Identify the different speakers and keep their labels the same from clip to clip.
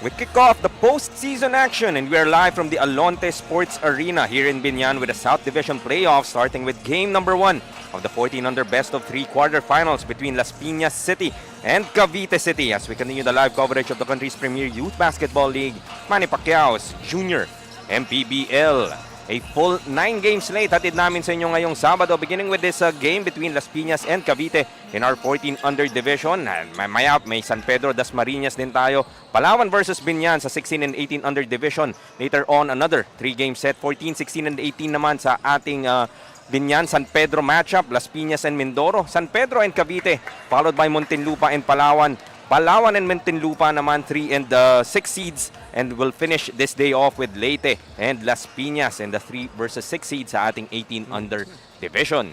Speaker 1: We kick off the postseason action and we are live from the Alonte Sports Arena here in Biñan with the South Division playoffs starting with game number 1 of the 14 under best of 3 quarterfinals between Las Piñas City and Cavite City as we continue the live coverage of the country's premier youth basketball league, Manny Pacquiao's Junior MPBL. A full 9-game slate hatid namin sa inyo ngayong Sabado beginning with this game between Las Piñas and Cavite in our 14 under division. May San Pedro Dasmariñas din tayo. Palawan versus Biñan sa 16 and 18 under division. Later on, another 3-game set, 14, 16 and 18 naman sa ating Biñan San Pedro matchup, Las Piñas and Mindoro. San Pedro and Cavite, followed by Muntinlupa and Palawan. Palawan and Muntinlupa naman 3 and 6 seeds. And we'll finish this day off with Leyte and Las Piñas and the 3 versus 6 seeds sa ating 18 under division.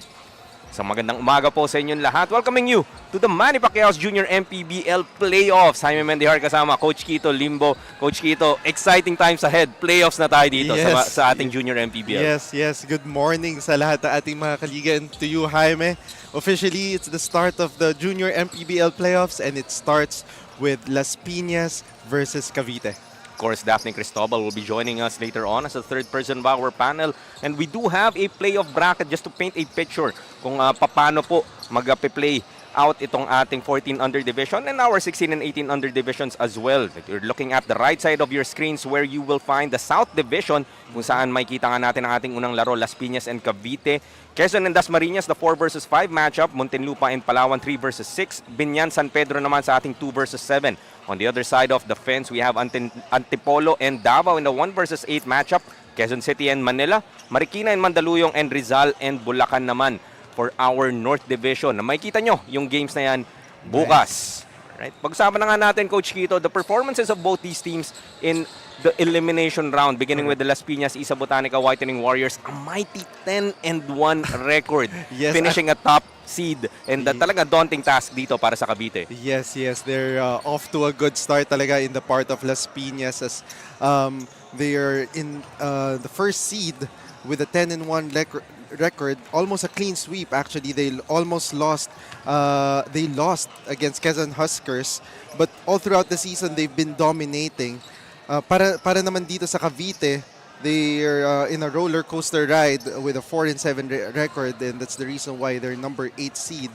Speaker 1: So magandang umaga po sa inyong lahat. Welcoming you to the Manny Pacquiao's Junior MPBL playoffs. Jaime Mendihar kasama Coach Quito Limbo. Coach Quito, exciting times ahead. Playoffs na tayo dito sa ating Junior MPBL.
Speaker 2: Yes. Good morning sa lahat ng ating mga kaliga and to you, Jaime. Officially, it's the start of the Junior MPBL playoffs and it starts with Las Piñas versus Cavite.
Speaker 1: Of course, Daphne Cristobal will be joining us later on as a third person of our panel. And we do have a playoff bracket just to paint a picture kung paano po mag-play out itong ating 14 under division and our 16 and 18 under divisions as well. You're looking at the right side of your screens where you will find the South Division kung saan makikita nga natin ang ating unang laro, Las Piñas and Cavite. Quezon and Dasmariñas, the 4 versus 5 matchup. Muntinlupa and Palawan, 3 versus 6. Biñan, San Pedro naman sa ating 2 versus 7. On the other side of the fence, we have Antipolo and Davao in the 1 versus 8 matchup. Quezon City and Manila. Marikina and Mandaluyong and Rizal and Bulacan naman for our North Division. Na makikita nyo yung games na yan bukas. Right? Pag-usapan na nga natin, Coach Quito, the performances of both these teams in the elimination round, beginning with the Las Piñas Isa Botanica Whitening Warriors, a mighty 10-1 record, finishing a top seed. And talaga daunting task dito para sa Cavite.
Speaker 2: Yes. They're off to a good start talaga in the part of Las Piñas as they are in the first seed with a 10-1 record, almost a clean sweep actually. They almost lost against Quezon Huskers, but all throughout the season they've been dominating. Para naman dito sa Cavite, they are in a roller coaster ride with a 4-7 record, and that's the reason why they're number 8 seed.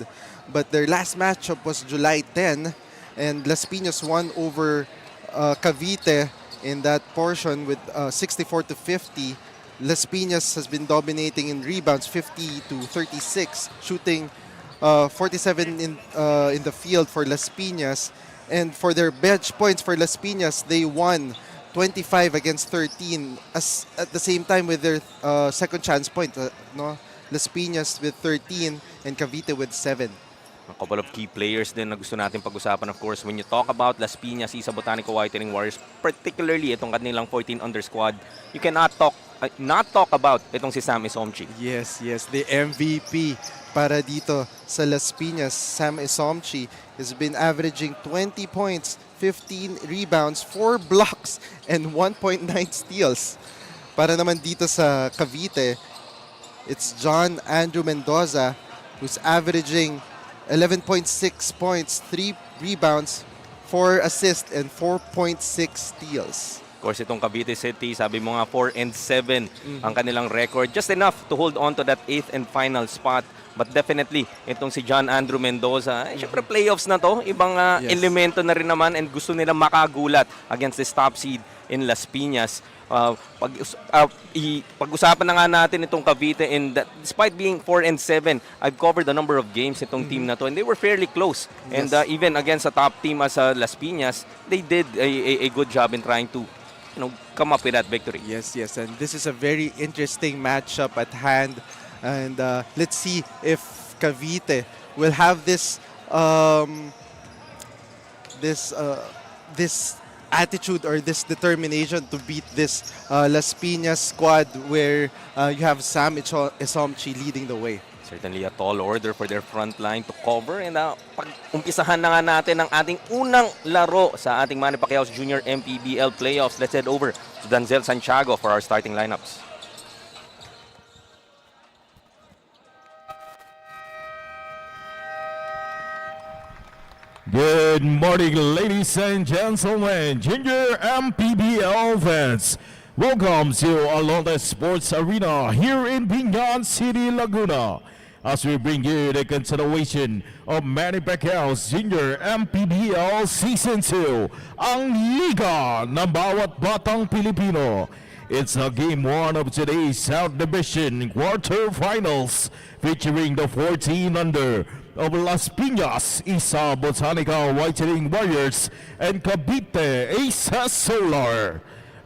Speaker 2: But their last matchup was July 10, and Las Piñas won over Cavite in that portion with 64-50. Las Piñas has been dominating in rebounds, 50-36, shooting 47 in the field for Las Piñas. And for their bench points for Las Piñas, they won 25 against 13. At the same time with their second chance point, Las Piñas with 13 and Cavite with 7.
Speaker 1: A couple of key players din na gusto natin pag-usapan, of course, when you talk about Las Piñas Isa Botanica Whitening Warriors, particularly itong kanilang 14 under squad, you cannot not talk about itong si Sam Isomchi.
Speaker 2: Yes, the MVP para dito sa Las Piñas. Sam Isomchi has been averaging 20 points, 15 rebounds, 4 blocks, and 1.9 steals. Para naman dito sa Cavite, it's John Andrew Mendoza who's averaging 11.6 points, 3 rebounds, 4 assists, and 4.6 steals.
Speaker 1: Of course, itong Cavite City, sabi mo nga 4-7 ang kanilang record. Just enough to hold on to that 8th and final spot. But definitely, itong si John Andrew Mendoza, syempre playoffs na to. Ibang elemento na rin naman and gusto nila makagulat against this top seed in Las Piñas. Pag-usapan na nga natin itong Cavite, and despite being 4-7, I've covered a number of games itong team na to and they were fairly close. And even against a top team as Las Piñas, they did a good job in trying to come up with that victory.
Speaker 2: Yes, and this is a very interesting matchup at hand. And let's see if Cavite will have this attitude or this determination to beat this Las Piñas squad where you have Sam Isomchi leading the way.
Speaker 1: Certainly a tall order for their front line to cover. And pag-umpisahan na nga natin ang ating unang laro sa ating Manny Pacquiao's Junior MPBL playoffs. Let's head over to Danzel Santiago for our starting lineups.
Speaker 3: Good Good morning, ladies and gentlemen, Junior MPBL fans. Welcome to Alonte Sports Arena here in Biñan City, Laguna. As we bring you the continuation of Manny Pacquiao's Junior MPBL Season 2, ang Liga ng Bawat Batang Pilipino. It's a game 1 of today's South Division quarterfinals featuring the 14 under of Las Piñas, Isa Botanica Whitening Warriors, and Cavite Aces Solar.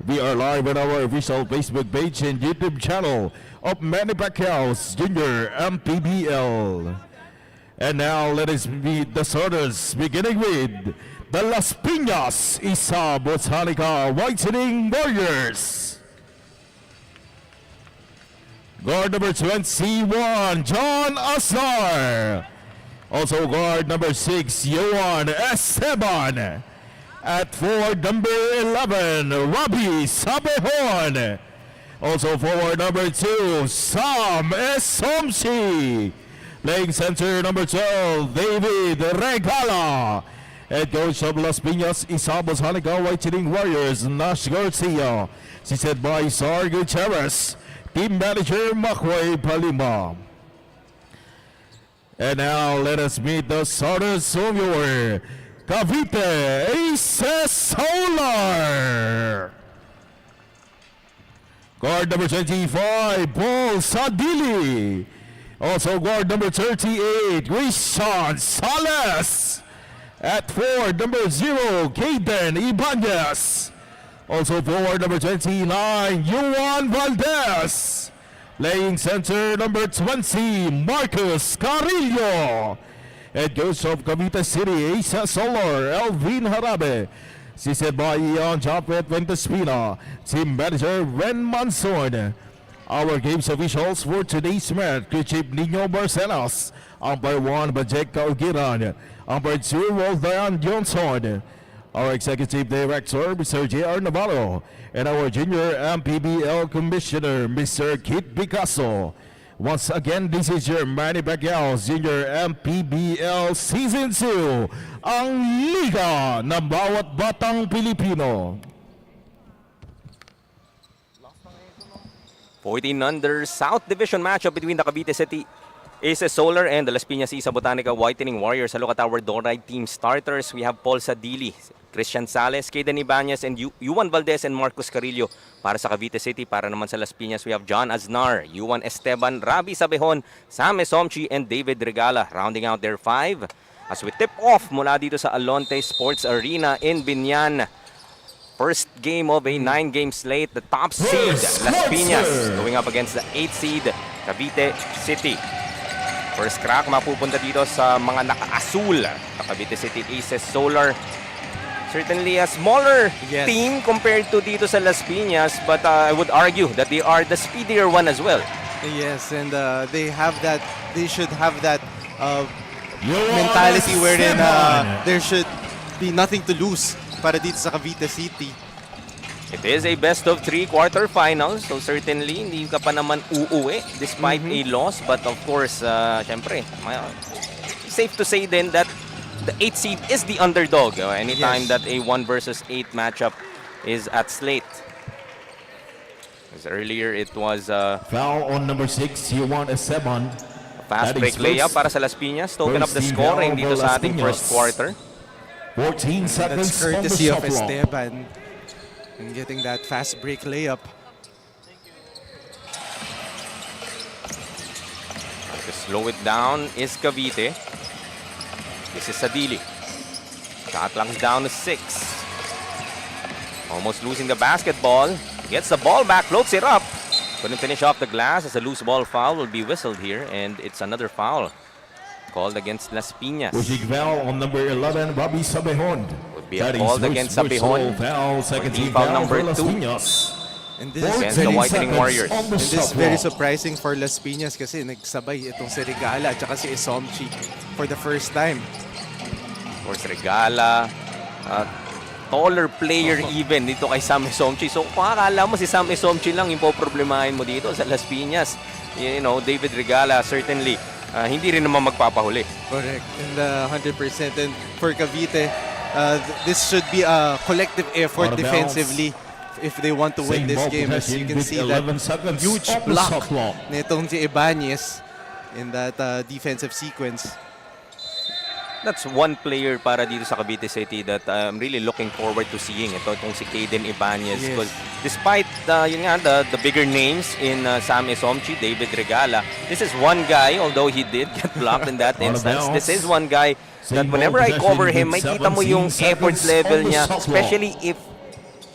Speaker 3: We are live on our official Facebook page and YouTube channel of Manny Pacquiao's Junior MPBL. And now let us meet the starters, beginning with the Las Piñas, Isa Botanica Whitening Warriors. Guard number 21, John Asar. Also guard number 6, Johan Esteban. At forward number 11, Robbie Sabehon. Also forward number 2, Sam Esomsi. Playing center number 12, David Regala. Head coach of Las Piñas, Isa Botanica Whitening Warriors, Nash Garcia. Assisted by Sar Gutierrez. Team manager Makoy Palima. And now let us meet the starters of your Cavite Aces Solar. Guard number 25, Paul Sadili. Also guard number 38, Christian Sales. At forward number 0, Caden Ibanez. Also forward number 29, Juan Valdez. Playing center number 20, Marcus Carrillo. Head coach of Cavite City, Aces Solar, Elvin Harabe. Assisted by Ian Japet Ventespina. Team manager, Ren Manson. Our games officials for today's match, Chief Nino Barcenas. Umpire 1, Bajek Kaugiran. Umpire 2, Roldan Johnson. Our executive director, Mr. J.R. Navarro, and our junior MPBL commissioner, Mr. Kit Picasso. Once again, this is your Manny Pacquiao's Junior MPBL Season 2, ang Liga ng Bawat Batang Pilipino.
Speaker 1: 14 under South Division matchup between the Cavite City Aces Solar and the Las Piñas Isa Botanica Whitening Warriors. Look at our Doride team starters. We have Paul Sadili, Christian Sales, Caden Ibanez, and Juan Valdez and Marcus Carrillo para sa Cavite City. Para naman sa Las Piñas, we have John Aznar, Juan Esteban, Rabi Sabehon, Sam Esomchi, and David Regala rounding out their 5. As we tip off mula dito sa Alonte Sports Arena in Biñan. First game of a 9-game slate. The top seed, Las Piñas, going up against the 8th seed, Cavite City. First crack mapupunta dito sa mga naka-asul na Cavite City Aces Solar. Certainly a smaller team compared to dito sa Las Piñas, but I would argue that they are the speedier one as well.
Speaker 2: Yes, and they should have that mentality wherein there should be nothing to lose para dito sa Cavite City.
Speaker 1: It is a best-of-3 quarterfinals, so certainly hindi ka pa naman uuwi despite a loss. But of course, syempre, safe to say then that the 8th seed is the underdog anytime that a 1 versus 8 matchup is at slate. As earlier, it was
Speaker 3: Foul on number 6, Juan Esteban.
Speaker 1: fast break layup para sa Las Piñas to open up the scoring dito sa ating first quarter.
Speaker 3: 14 seconds
Speaker 2: That's courtesy
Speaker 3: on
Speaker 2: of
Speaker 3: the shot clock.
Speaker 2: Esteban in getting that fast break layup.
Speaker 1: To slow it down is Cavite. This is Sadili. Shot clock is down to 6. Almost losing the basketball. Gets the ball back, floats it up. Couldn't finish off the glass as a loose ball foul will be whistled here, and it's another foul called against Las Piñas.
Speaker 3: Pushing foul on number 11, Robbie Sabehon.
Speaker 1: Would be a called against Sabehon.
Speaker 3: Second team
Speaker 1: foul
Speaker 3: foul
Speaker 1: number
Speaker 3: for Las
Speaker 1: 2.
Speaker 3: Piñas.
Speaker 2: And this is
Speaker 1: Against the Whitening Warriors.
Speaker 2: And this is very surprising for Las Piñas kasi nagsabay itong si Regala at saka si Esomchi for the first time.
Speaker 1: Of course, Regala, taller player even dito kay Sam Esomchi. So kung akala mo si Sam Esomchi lang yung poproblemahin mo dito sa Las Piñas, you know, David Regala certainly hindi rin naman magpapahuli.
Speaker 2: Correct. And 100%. And for Cavite, this should be a collective effort
Speaker 3: Out of
Speaker 2: defensively if they want to win
Speaker 3: Same
Speaker 2: this
Speaker 3: ball
Speaker 2: game. As you
Speaker 3: possession
Speaker 2: can
Speaker 3: with
Speaker 2: see that
Speaker 3: 11 seconds
Speaker 2: huge
Speaker 3: of the
Speaker 2: block
Speaker 3: shot clock.
Speaker 2: nitong si Ibanez in that defensive sequence.
Speaker 1: That's one player para dito sa Cavite City that I'm really looking forward to seeing. Itong si Caden Ibanez.
Speaker 2: Yes.
Speaker 1: Because despite the bigger names in Sam Esomchi, David Regala, this is one guy, although he did get blocked in that
Speaker 3: Out of
Speaker 1: instance,
Speaker 3: bounds.
Speaker 1: this is one guy that
Speaker 3: Same
Speaker 1: whenever
Speaker 3: ball
Speaker 1: I cover him,
Speaker 3: possession
Speaker 1: makita mo yung
Speaker 3: 17
Speaker 1: effort
Speaker 3: seconds
Speaker 1: level
Speaker 3: on the
Speaker 1: niya,
Speaker 3: shot clock.
Speaker 1: especially if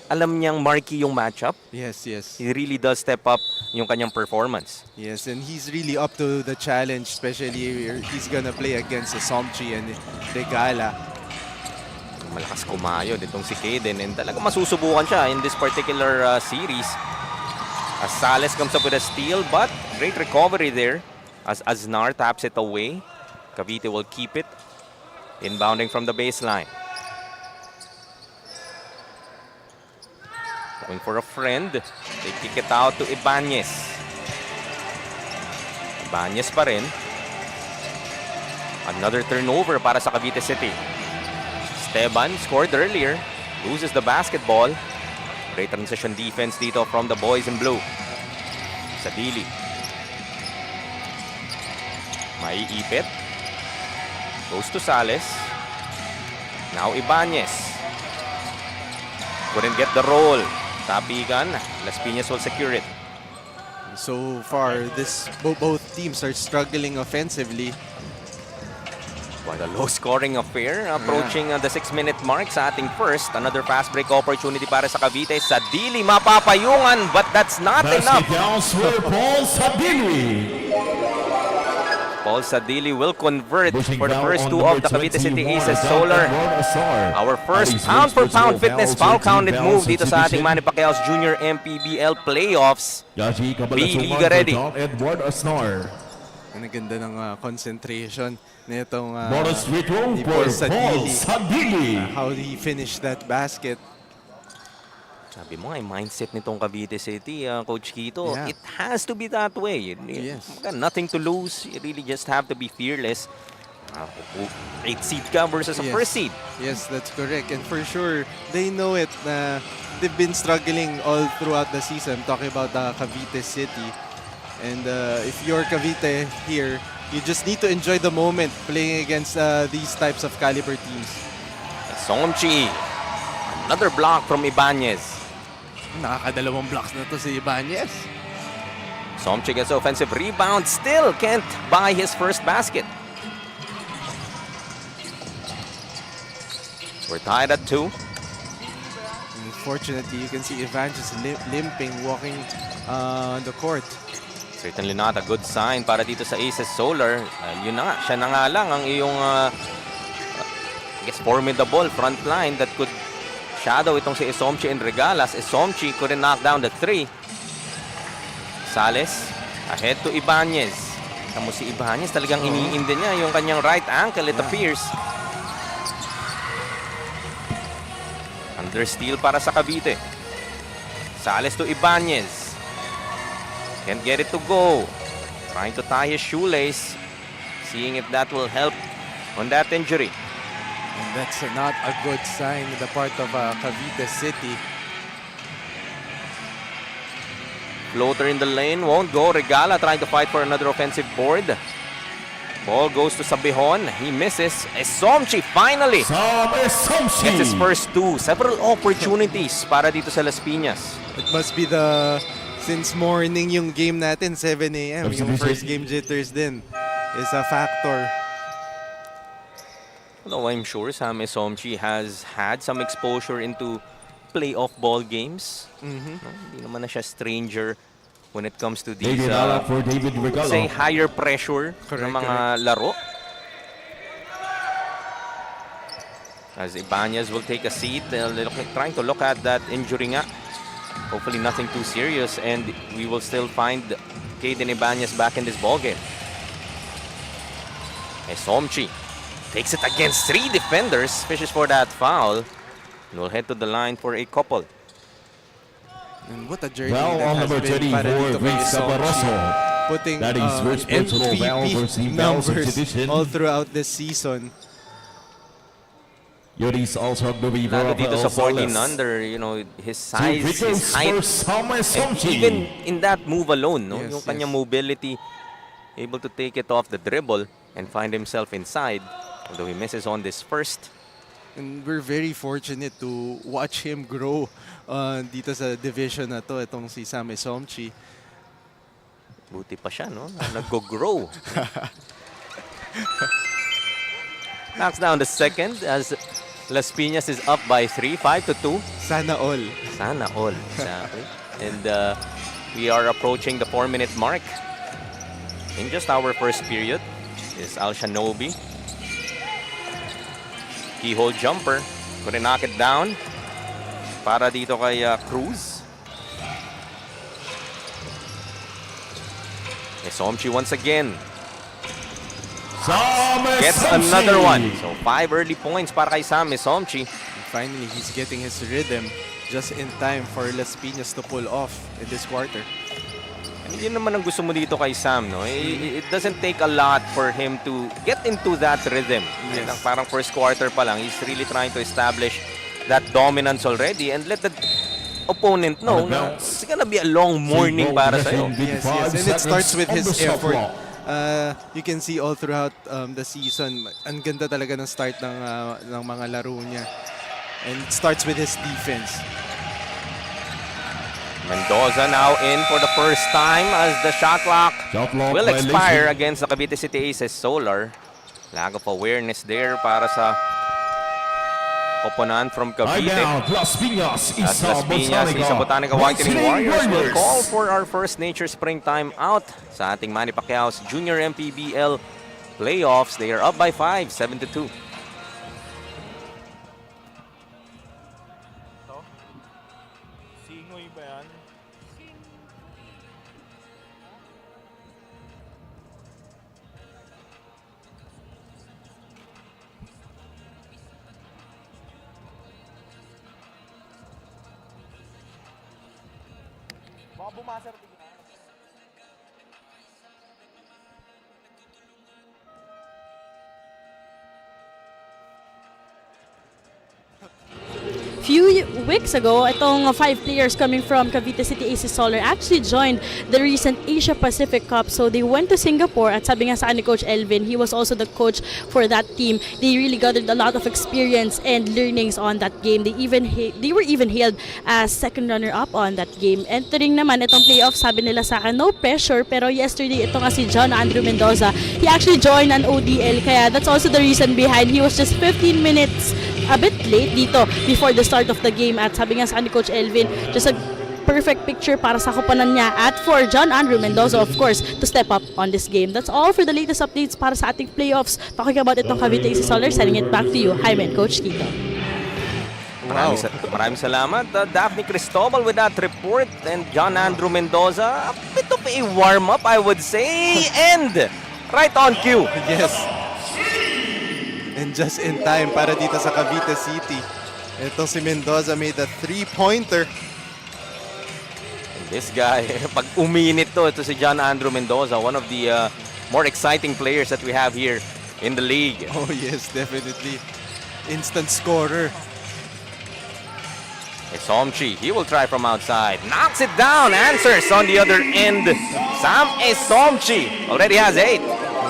Speaker 1: alam niyang marquee yung matchup.
Speaker 2: Yes, yes.
Speaker 1: He really does step up yung kanyang performance.
Speaker 2: Yes, and he's really up to the challenge, especially he's gonna play against Somchi and Regala.
Speaker 1: Malakas kumayod itong si Caden and talaga masusubukan siya in this particular series. As Sales comes up with a steal, but great recovery there as Aznar taps it away. Cavite will keep it. Inbounding from the baseline. Going for a friend. They kick it out to Ibanez. Ibanez pa rin. Another turnover para sa Cavite City. Esteban scored earlier. Loses the basketball. Great transition defense dito from the boys in blue. Sadili. Maiipit. Goes to Sales. Now Ibanez. Couldn't get the roll. Tapigan. Las Piñas will secure it.
Speaker 2: So far, both teams are struggling offensively.
Speaker 1: Quite a low-scoring affair. Approaching the 6-minute mark sa ating first. Another fast break opportunity para sa Cavite. Sadili mapapayungan, but that's not enough.
Speaker 3: Basket counts for Paul Sabili.
Speaker 1: Paul Sadili will convert
Speaker 3: Pushing
Speaker 1: for the
Speaker 3: foul
Speaker 1: first
Speaker 3: on
Speaker 1: two of the
Speaker 3: number
Speaker 1: Cavite City
Speaker 3: 21,
Speaker 1: Aces.
Speaker 3: Dante
Speaker 1: Solar,
Speaker 3: Borasar.
Speaker 1: our first
Speaker 3: Alice
Speaker 1: pound-for-pound
Speaker 3: Wilson
Speaker 1: fitness
Speaker 3: fouls,
Speaker 1: foul-counted
Speaker 3: 13
Speaker 1: move
Speaker 3: fouls,
Speaker 1: dito sa ating
Speaker 3: exhibition.
Speaker 1: Manny Pacquiao's Junior MPBL playoffs.
Speaker 3: Yaji
Speaker 1: Liga
Speaker 3: Kabalasuman
Speaker 1: ready.
Speaker 3: for John Edward Asnar.
Speaker 2: Ang ganda ng concentration nitong
Speaker 3: Bonus free throw
Speaker 2: ni
Speaker 3: for
Speaker 2: Paul
Speaker 3: Paul
Speaker 2: Sadili.
Speaker 3: Sabili.
Speaker 2: How he finished that basket.
Speaker 1: Sabi mo nga, yung mindset nitong Cavite City, Coach Quito,
Speaker 2: Yeah.
Speaker 1: it has to be that way.
Speaker 2: Yes.
Speaker 1: Got nothing to lose. You really just have to be fearless. 8 seed ka versus a
Speaker 2: Yes.
Speaker 1: first seed.
Speaker 2: Yes, that's correct. And for sure, they know it na they've been struggling all throughout the season. I'm talking about Cavite City. And if you're Cavite here, you just need to enjoy the moment playing against these types of caliber teams.
Speaker 1: Somchi. Another block from Ibanez.
Speaker 2: Nakakadalawang blocks na to si Ibanez.
Speaker 1: Somchi gets offensive rebound. Still can't buy his first basket. We're tied at 2.
Speaker 2: Unfortunately, you can see Ibanez limping, walking on the court.
Speaker 1: Certainly not a good sign para dito sa Aces Solar. Yun na nga, siya na nga lang ang iyong I guess formidable front line that could shadow itong si Esomchi and Regalas. Esomchi couldn't knock down the 3. Sales ahead to Ibanez. Tamo si Ibanez talagang iniinde niya yung kanyang right ankle, it appears. Under steal para sa Cavite. Sales to Ibanez. Can't get it to go. Trying to tie his shoelace. Seeing if that will help on that injury.
Speaker 2: And that's not a good sign on the part of Cavite City.
Speaker 1: Floater in the lane, won't go. Regala trying to fight for another offensive board. Ball goes to Sabihon. He misses. Esomchi finally
Speaker 3: Sam Esomchi.
Speaker 1: gets his first 2. Several opportunities para dito sa Las Piñas.
Speaker 2: It must be since morning yung game natin, 7 a.m. Yung first game jitters din is a factor.
Speaker 1: Although I'm sure Sam Esomchi has had some exposure into playoff ball games. No, hindi naman na siya stranger when it comes to these
Speaker 3: David Allen for David Regalo.
Speaker 1: say higher pressure ng mga laro. As Ibanez will take a seat, trying to look at that injury nga. Hopefully nothing too serious, and we will still find Caden Ibanez back in this ballgame. Esomchi takes it against 3 defenders, fishes for that foul, and will head to the line for a couple.
Speaker 2: And what a journey
Speaker 3: Foul
Speaker 2: that
Speaker 3: on
Speaker 2: has
Speaker 3: number
Speaker 2: been
Speaker 3: 30
Speaker 2: para
Speaker 3: for
Speaker 2: dito kay
Speaker 3: Vince
Speaker 2: Esomchi.
Speaker 3: Cabarroso.
Speaker 2: putting
Speaker 3: That is virtual valve versus
Speaker 2: MVP
Speaker 3: valve
Speaker 2: numbers
Speaker 3: substitution.
Speaker 2: all throughout the season.
Speaker 3: Yun is also the Viva
Speaker 1: Lalo dito sa 14
Speaker 3: Gonzalez.
Speaker 1: under, you know, his
Speaker 3: 2
Speaker 1: size,
Speaker 3: free
Speaker 1: his
Speaker 3: throws
Speaker 1: height,
Speaker 3: for Samuel
Speaker 1: and
Speaker 3: Somchi.
Speaker 1: even in that move alone, no,
Speaker 2: Yes,
Speaker 1: yung kanyang
Speaker 2: yes.
Speaker 1: mobility, able to take it off the dribble and find himself inside. Although he misses on this first.
Speaker 2: And we're very fortunate to watch him grow dito sa division na to, itong si Same Somchi.
Speaker 1: Buti pa siya, no? Nag-grow. Knocks down the second as Las Piñas is up by 3, 5-2.
Speaker 2: Sana all.
Speaker 1: Sana all, exactly. And we are approaching the 4-minute mark. In just our first period is Al Shanobi. Keyhole jumper. Couldn't knock it down. Para dito kay Cruz. Somchi once again
Speaker 3: Samuel
Speaker 1: gets
Speaker 3: Somchi.
Speaker 1: another one. So 5 early points para kay Sam Somchi.
Speaker 2: And finally, he's getting his rhythm just in time for Las Piñas to pull off in this quarter.
Speaker 1: And yun naman ang gusto mo dito kay Sam, no? It doesn't take a lot for him to get into that rhythm.
Speaker 2: Yes.
Speaker 1: And parang first quarter pa lang, he's really trying to establish that dominance already and let the opponent know na it's gonna be a long morning para sa'yo.
Speaker 2: Yes, yes. And it starts with his effort. You can see all throughout the season, ang ganda talaga ng start ng mga laro niya. And it starts with his defense.
Speaker 1: Mendoza now in for the first time as the shot clock will expire against the Cavite City Aces. Solar. Lack of awareness there para sa opponent from Cavite.
Speaker 3: Las Piñas
Speaker 1: As Las Piñas, Isa Botanica Whitening Warriors will call for our first Nature Springtime out sa ating Manny Pacquiao's Junior MPBL playoffs. They are up by 5, 7-2.
Speaker 4: Singoy ba yan? Baka bumasar tignan.
Speaker 5: Few weeks ago, itong 5 players coming from Cavite City Aces Solar actually joined the recent Asia Pacific Cup. So they went to Singapore at sabi nga sa ni Coach Elvin, he was also the coach for that team. They really gathered a lot of experience and learnings on that game. They were even hailed as second runner-up on that game. Entering naman itong playoff, sabi nila sa akin, no pressure. Pero yesterday, ito nga si John Andrew Mendoza, he actually joined an ODL. Kaya that's also the reason behind he was just 15 minutes a bit late dito before the start of the game. At sabi nga sa ni Coach Elvin, just a perfect picture para sa koponan niya at for John Andrew Mendoza, of course, to step up on this game. That's all for the latest updates para sa ating playoffs. Talking about itong Cavite Aces Solar, sending it back to you, Jaime and Coach Kiko.
Speaker 1: Maraming salamat. Daphne Cristobal with that report and John Andrew Mendoza. A bit of a warm-up, I would say. And right on cue.
Speaker 2: Yes. And just in time para dito sa Cavite City. Itong si Mendoza made a 3-pointer.
Speaker 1: And this guy, pag uminit to, ito si John Andrew Mendoza, one of the more exciting players that we have here in the league.
Speaker 2: Oh yes, definitely. Instant scorer.
Speaker 1: Somchi, he will try from outside. Knocks it down, answers on the other end. Sam Somchi already has 8.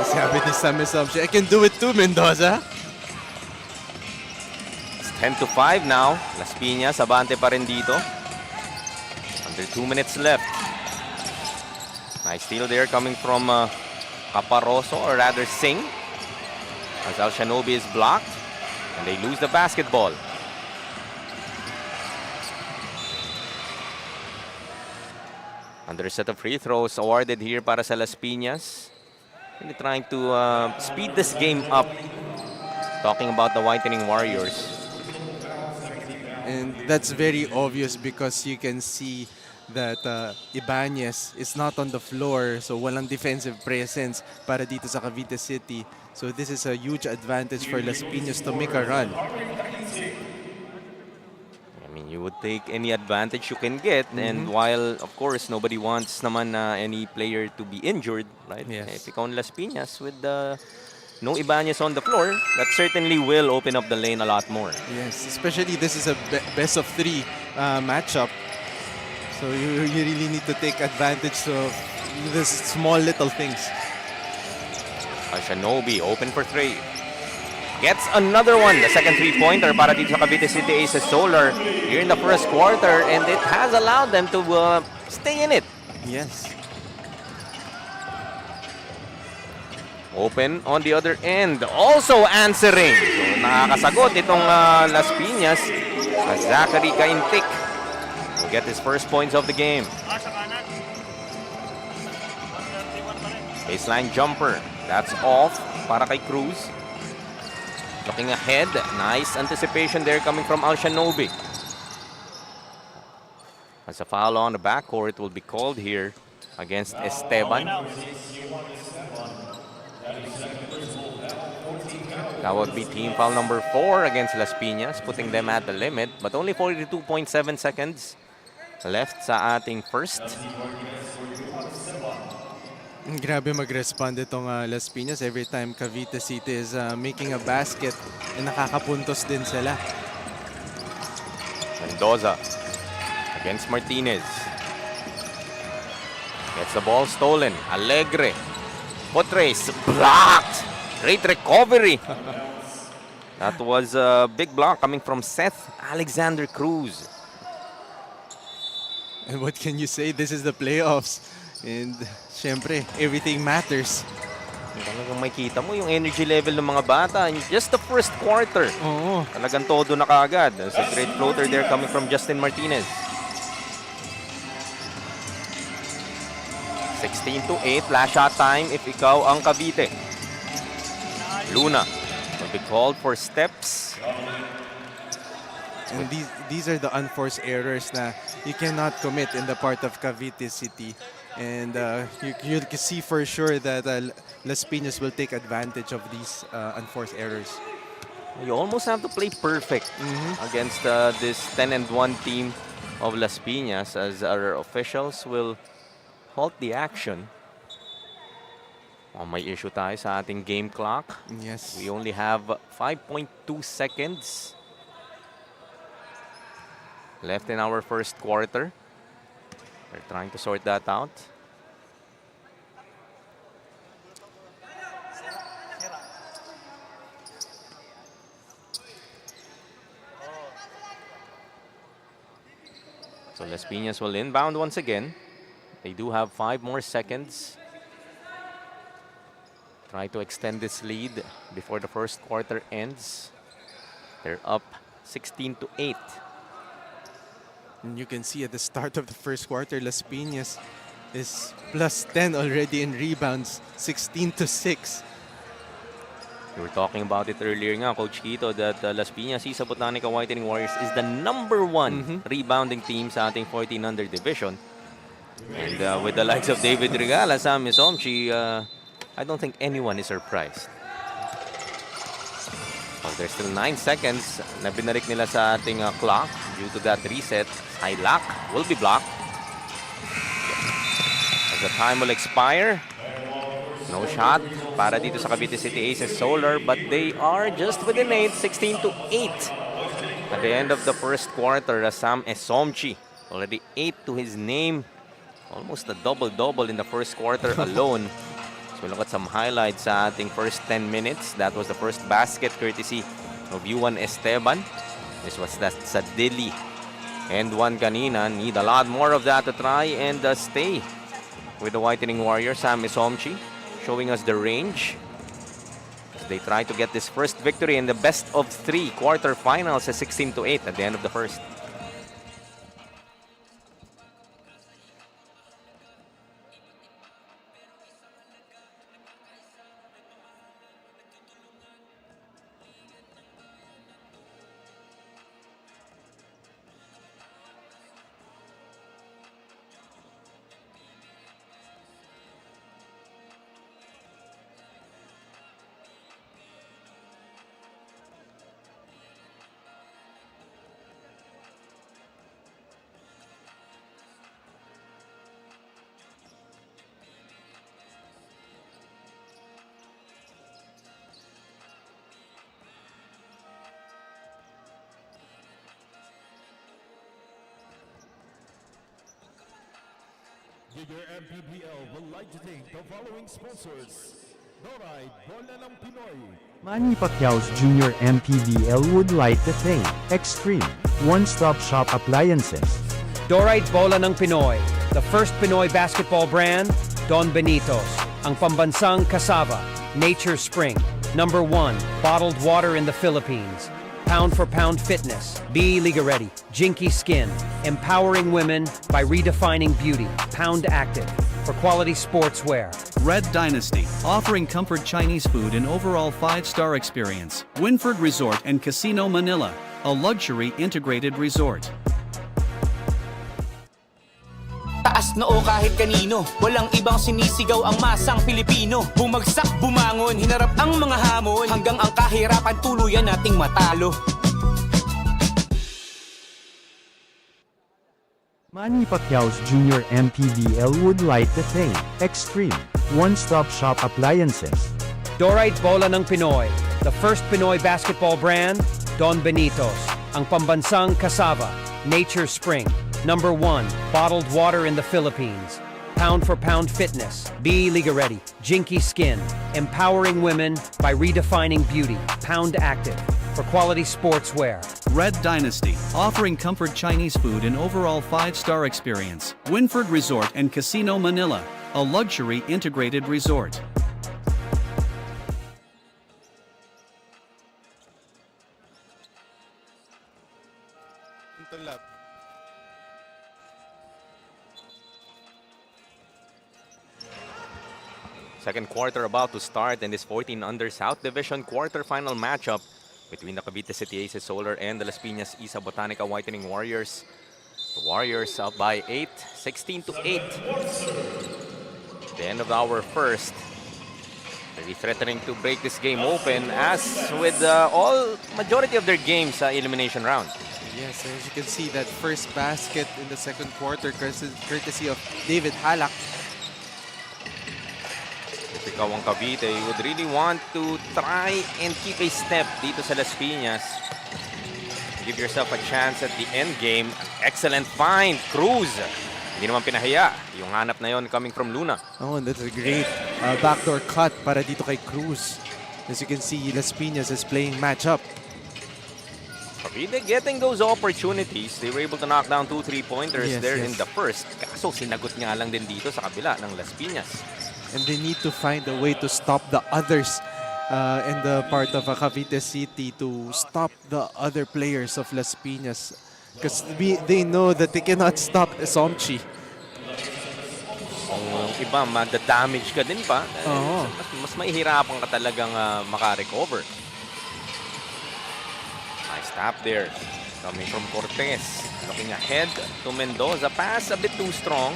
Speaker 2: Sabi ni Sam Somchi, I can do it too, Mendoza.
Speaker 1: 10-5 now. Las Piñas, abante pa rin dito. Under 2 minutes left. Nice steal there coming from Caparoso, or rather Singh. As Al Shanobi is blocked. And they lose the basketball. Another set of free throws awarded here para sa Las Piñas. Really trying to speed this game up. Talking about the Whitening Warriors.
Speaker 2: And that's very obvious because you can see that Ibanez is not on the floor, so walang defensive presence para dito sa Cavite City. So this is a huge advantage for Las Piñas to make a run.
Speaker 1: I mean, You would take any advantage you can get, and while of course nobody wants naman any player to be injured, right?
Speaker 2: Yes.
Speaker 1: If ikaw Las Piñas with no Ibanez on the floor, that certainly will open up the lane a lot more.
Speaker 2: Yes, especially this is a best of 3 matchup. So you really need to take advantage of these small little things.
Speaker 1: Shinobi open for 3. Gets another one. The second three-pointer para dito sa Cavite City Aces Solar here in the first quarter, and it has allowed them to stay in it.
Speaker 2: Yes.
Speaker 1: Open on the other end. Also answering. So nakakasagot itong Las Piñas. Zachary Kaintik will get his first points of the game. Baseline jumper. That's off para kay Cruz. Looking ahead. Nice anticipation there coming from Alshanobi. As a foul on the backcourt will be called here against Esteban. That would be team foul number 4 against Las Piñas, putting them at the limit. But only 42.7 seconds left sa ating first.
Speaker 2: Grabe mag-respond itong Las Piñas every time Cavite City is making a basket, and nakakapuntos din sila.
Speaker 1: Mendoza against Martinez. Gets the ball stolen. Alegre. Potres blocked. Great recovery. That was a big block coming from Seth Alexander Cruz.
Speaker 2: And what can you say? This is the playoffs. And syempre, everything matters.
Speaker 1: Talagang makita mo yung energy level ng mga bata in just the first quarter.
Speaker 2: Oo.
Speaker 1: Talagang todo na kaagad. There's a great floater there coming from Justin Martinez. 16-8, last shot time if ikaw ang Cavite. Luna will be called for steps.
Speaker 2: And these are the unforced errors na you cannot commit in the part of Cavite City. And you can see for sure that Las Piñas will take advantage of these unforced errors.
Speaker 1: You almost have to play perfect against this 10-1 team of Las Piñas, as our officials will halt the action. May issue tayo sa ating game clock.
Speaker 2: Yes.
Speaker 1: We only have 5.2 seconds left in our first quarter. They're trying to sort that out. So Las Piñas will inbound once again. They do have 5 more seconds. Try to extend this lead before the first quarter ends. They're up 16-8.
Speaker 2: And you can see at the start of the first quarter, Las Piñas is plus 10 already in rebounds, 16-6.
Speaker 1: We were talking about it earlier nga, Coach Quito, that Las Piñas, Isa Botanica Whitening Warriors is the #1 rebounding team sa ating 14 under division. And with the likes of David Regala, Sam Misomchi, I don't think anyone is surprised. Well, there's still 9 seconds na binarik nila sa ating clock due to that reset. High lock will be blocked. As the time will expire. No shot para dito sa Cavite City Aces Solar, but they are just within 8, 16-8. At the end of the first quarter, Sam Esomchi, already 8 to his name. Almost a double-double in the first quarter alone. So look at some highlights sa ating first 10 minutes. That was the first basket courtesy of Yuan Esteban. This was that Sadili. And one kanina. Need a lot more of that to try and stay with the Whitening Warriors. Sam Isomchi showing us the range as they try to get this first victory in the best of 3 quarterfinals at 16-8 at the end of the first.
Speaker 3: Junior MPBL would like to thank the following sponsors. Dorite, Bola ng Pinoy.
Speaker 6: Manny Pacquiao's Junior MPBL would like to thank Extreme One-Stop Shop Appliances.
Speaker 7: Dorite Bola ng Pinoy, the first Pinoy basketball brand, Don Benitos, ang pambansang cassava, Nature Spring, #1 bottled water in the Philippines, Pound for Pound Fitness, Be Liga Ready, Jinky Skin, empowering women by redefining beauty, Pound Active, for quality sportswear.
Speaker 8: Red Dynasty, offering comfort Chinese food and overall 5-star experience. Winford Resort and Casino Manila, a luxury integrated resort.
Speaker 9: Taas noo kahit kanino, walang ibang sinisigaw ang masang Pilipino. Bumagsak, bumangon, hinarap ang mga hamon, hanggang ang kahirapan tuluyan nating matalo.
Speaker 6: Manny Pacquiao's Junior MPBL would like to thank Extreme One-Stop Shop Appliances.
Speaker 7: Dorite Bola ng Pinoy, the first Pinoy basketball brand, Don Benitos, ang pambansang cassava, Nature Spring, #1 bottled water in the Philippines, Pound for Pound Fitness, Be Liga Ready, Jinky Skin, empowering women by redefining beauty, Pound Active, for quality sportswear.
Speaker 8: Red Dynasty, offering comfort Chinese food and overall 5-star experience. Winford Resort and Casino Manila, a luxury integrated resort.
Speaker 1: Second quarter about to start in this 14 under South Division quarterfinal matchup between the Cavite City Aces Solar and the Las Piñas Isa Botanica Whitening Warriors. The Warriors up by 8, 16-8. The end of our first. Really threatening to break this game open, as with all majority of their games elimination round.
Speaker 2: Yes, as you can see, that first basket in the second quarter, courtesy of David Halak.
Speaker 1: If ikaw ang Cavite, you would really want to try and keep a step dito sa Las Piñas. Give yourself a chance at the end game. Excellent find, Cruz. Hindi naman pinahiya. Yung hanap na yon coming from Luna.
Speaker 2: Oh, and that's a great backdoor cut para dito kay Cruz. As you can see, Las Piñas is playing matchup.
Speaker 1: Cavite getting those opportunities. They were able to knock down 2 3-pointers there in the first. Kaso sinagot nga lang din dito sa kabila ng Las Piñas.
Speaker 2: And they need to find a way to stop the others in the part of Cavite City, to stop the other players of Las Piñas. Because they know that they cannot stop Somchi.
Speaker 1: Kung iba, madadamage ka din pa. Mas mahihirapan ka talagang makarecover. Nice tap there. Coming from Cortez. Looking ahead to Mendoza. Pass a bit too strong.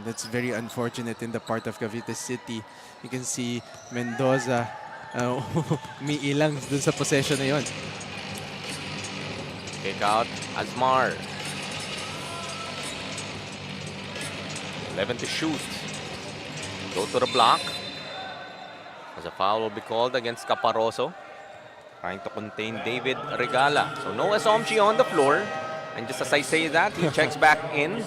Speaker 2: That's very unfortunate in the part of Cavite City. You can see Mendoza umiilang dun sa possession na yun.
Speaker 1: Kick out, Asmar. 11 to shoot. Go to the block. As a foul will be called against Caparoso. Trying to contain David Regala. So no Asomchi on the floor. And just as I say that, he checks back in.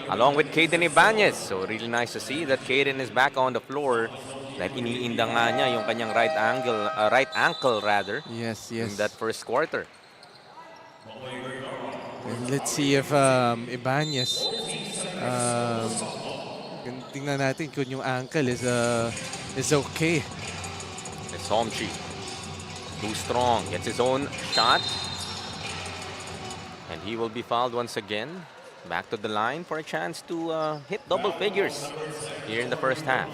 Speaker 1: Along with Caden Ibanez. So really nice to see that Caden is back on the floor. Dahil iniinda nga niya yung kanyang right ankle rather.
Speaker 2: Yes.
Speaker 1: In that first quarter.
Speaker 2: And let's see if Ibanez, tingnan natin kung yung ankle is okay.
Speaker 1: Somchi. Too strong. Gets his own shot. And he will be fouled once again. Back to the line for a chance to hit double figures here in the first half.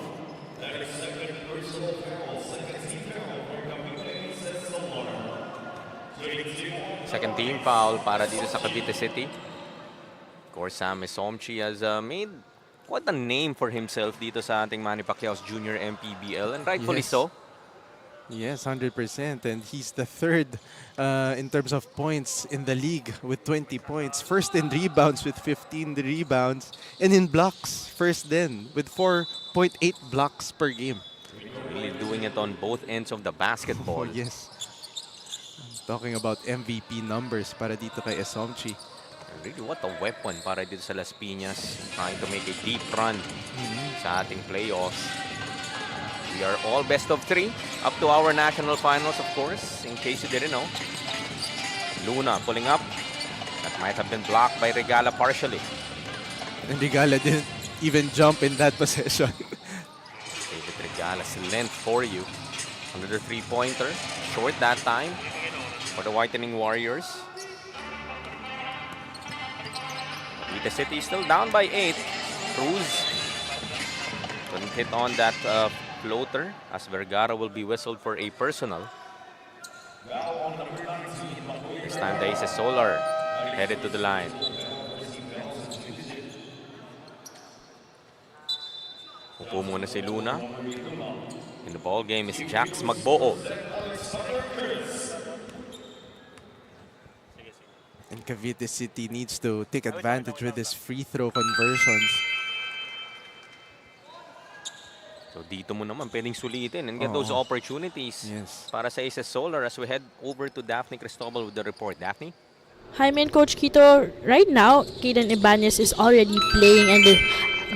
Speaker 1: Second team foul para dito sa Cavite City. Of course, Sam Somchi has made quite a name for himself dito sa ating Manny Pacquiao's Junior MPBL, and rightfully so.
Speaker 2: Yes, 100%. And he's the third in terms of points in the league with 20 points. First in rebounds with 15 rebounds. And in blocks, first then with 4.8 blocks per game.
Speaker 1: Really doing it on both ends of the basketball.
Speaker 2: Oh, yes. I'm talking about MVP numbers para dito kay Somchi.
Speaker 1: Really, what a weapon para dito sa Las Piñas. Trying to make a deep run sa ating playoffs. We are all best of 3 up to our national finals, of course, in case you didn't know. Luna pulling up. That might have been blocked by Regala partially.
Speaker 2: And Regala didn't even jump in that possession.
Speaker 1: David Regala's length for you. Another three-pointer. Short that time for the Whitening Warriors. Cavite City still down by 8. Cruz couldn't hit on that floater as Vergara will be whistled for a personal. This time the Aces Solar headed to the line. Upo muna si Luna. In the ball game is Jax Magboo.
Speaker 2: And Cavite City needs to take advantage with his free throw conversions.
Speaker 1: So dito mo naman pwedeng sulitin and get those opportunities para sa Aces Solar as we head over to Daphne Cristobal with the report. Daphne?
Speaker 5: Hi, man, Coach Quito. Right now, Kaden Ibanez is already playing and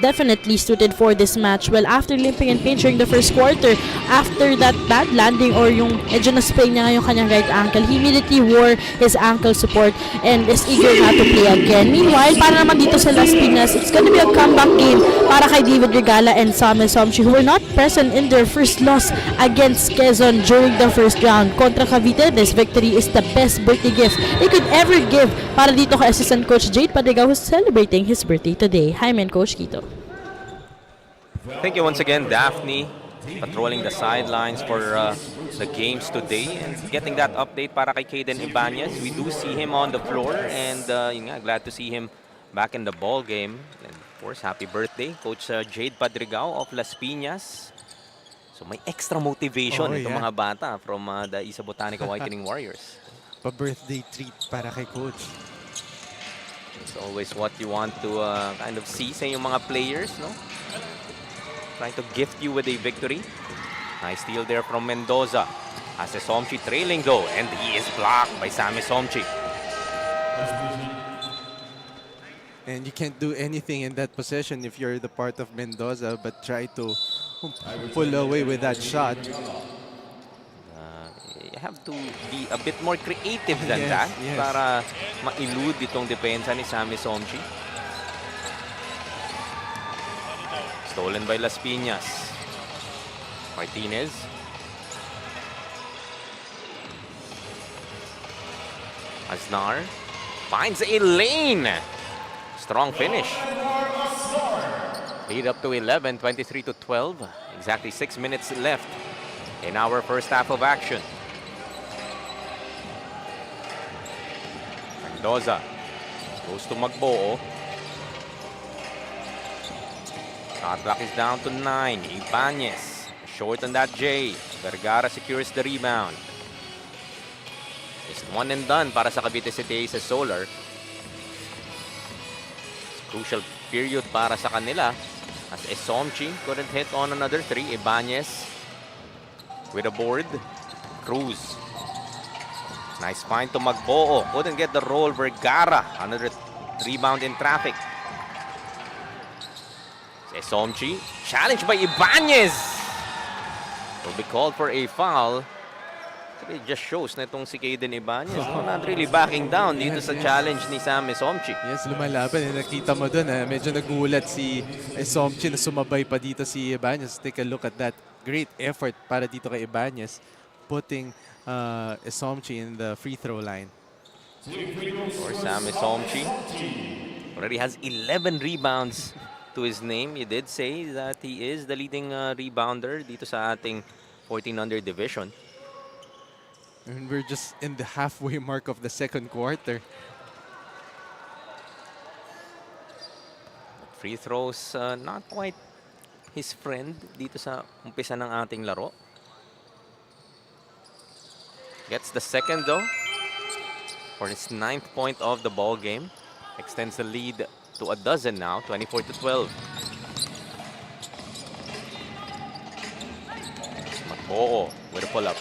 Speaker 5: definitely suited for this match. Well, after limping and pain during the first quarter, after that bad landing or yung medyo na-sprain niya yung kanyang right ankle, he immediately wore his ankle support and is eager na to play again. Meanwhile, para naman dito sa Las Piñas, it's gonna be a comeback game para kay David Regala and Samuel Somchi, who were not present in their first loss against Quezon during the first round. Contra Cavite, this victory is the best birthday gift they could ever give para dito kay Assistant Coach Jade Padrigaw, who's celebrating his birthday today. Hi, man, Coach Quito.
Speaker 1: Thank you once again, Daphne, patrolling the sidelines for the games today and getting that update para kay Kaden Ibanez. We do see him on the floor and yun nga, glad to see him back in the ball game. And of course, happy birthday, Coach Jade Padrigaw of Las Piñas. So may extra motivation itong mga bata from the Isa Botanica Whitening Warriors.
Speaker 2: Pa-birthday treat para kay Coach.
Speaker 1: It's always what you want to kind of see sa inyong mga players, no? Trying to gift you with a victory. Nice steal there from Mendoza. As Somchi trailing though, and he is blocked by Sammy Somchi.
Speaker 2: And you can't do anything in that possession if you're the part of Mendoza, but try to pull away with that shot.
Speaker 1: You have to be a bit more creative than that para ma-elude itong depensa ni Sammy Somchi. Stolen by Las Piñas. Martinez. Aznar finds a lane. Strong finish. Lead up to 11, 23 to 12. Exactly 6 minutes left in our first half of action. Mendoza goes to Magboo. Shot clock is down to 9. Ibanez short on that J. Vergara secures the rebound. Just one and done para sa Cavite City Aces Solar. Crucial period para sa kanila as Somchi couldn't hit on another 3. Ibanez with a board. Cruz. Nice find to Magboo. Couldn't get the roll. Vergara. Another rebound in traffic. Somchi, challenged by Ibanez. Will be called for a foul. It just shows na itong si Kaden Ibanez. Not really backing down dito sa challenge ni Sammy Somchi.
Speaker 2: Yes, lumalaban. Nakita mo doon, medyo nagulat si Somchi na sumabay pa dito si Ibanez. Take a look at that. Great effort para dito kay Ibanez, putting Somchi in the free throw line.
Speaker 1: For Sammy Somchi, already has 11 rebounds to his name. He did say that he is the leading rebounder dito sa ating 14-under division.
Speaker 2: And we're just in the halfway mark of the second quarter.
Speaker 1: Free throws, not quite his friend dito sa umpisa ng ating laro. Gets the second though for his 9th point of the ball game. Extends the lead to a dozen now, 24 to 12. Magboo with a pull-up.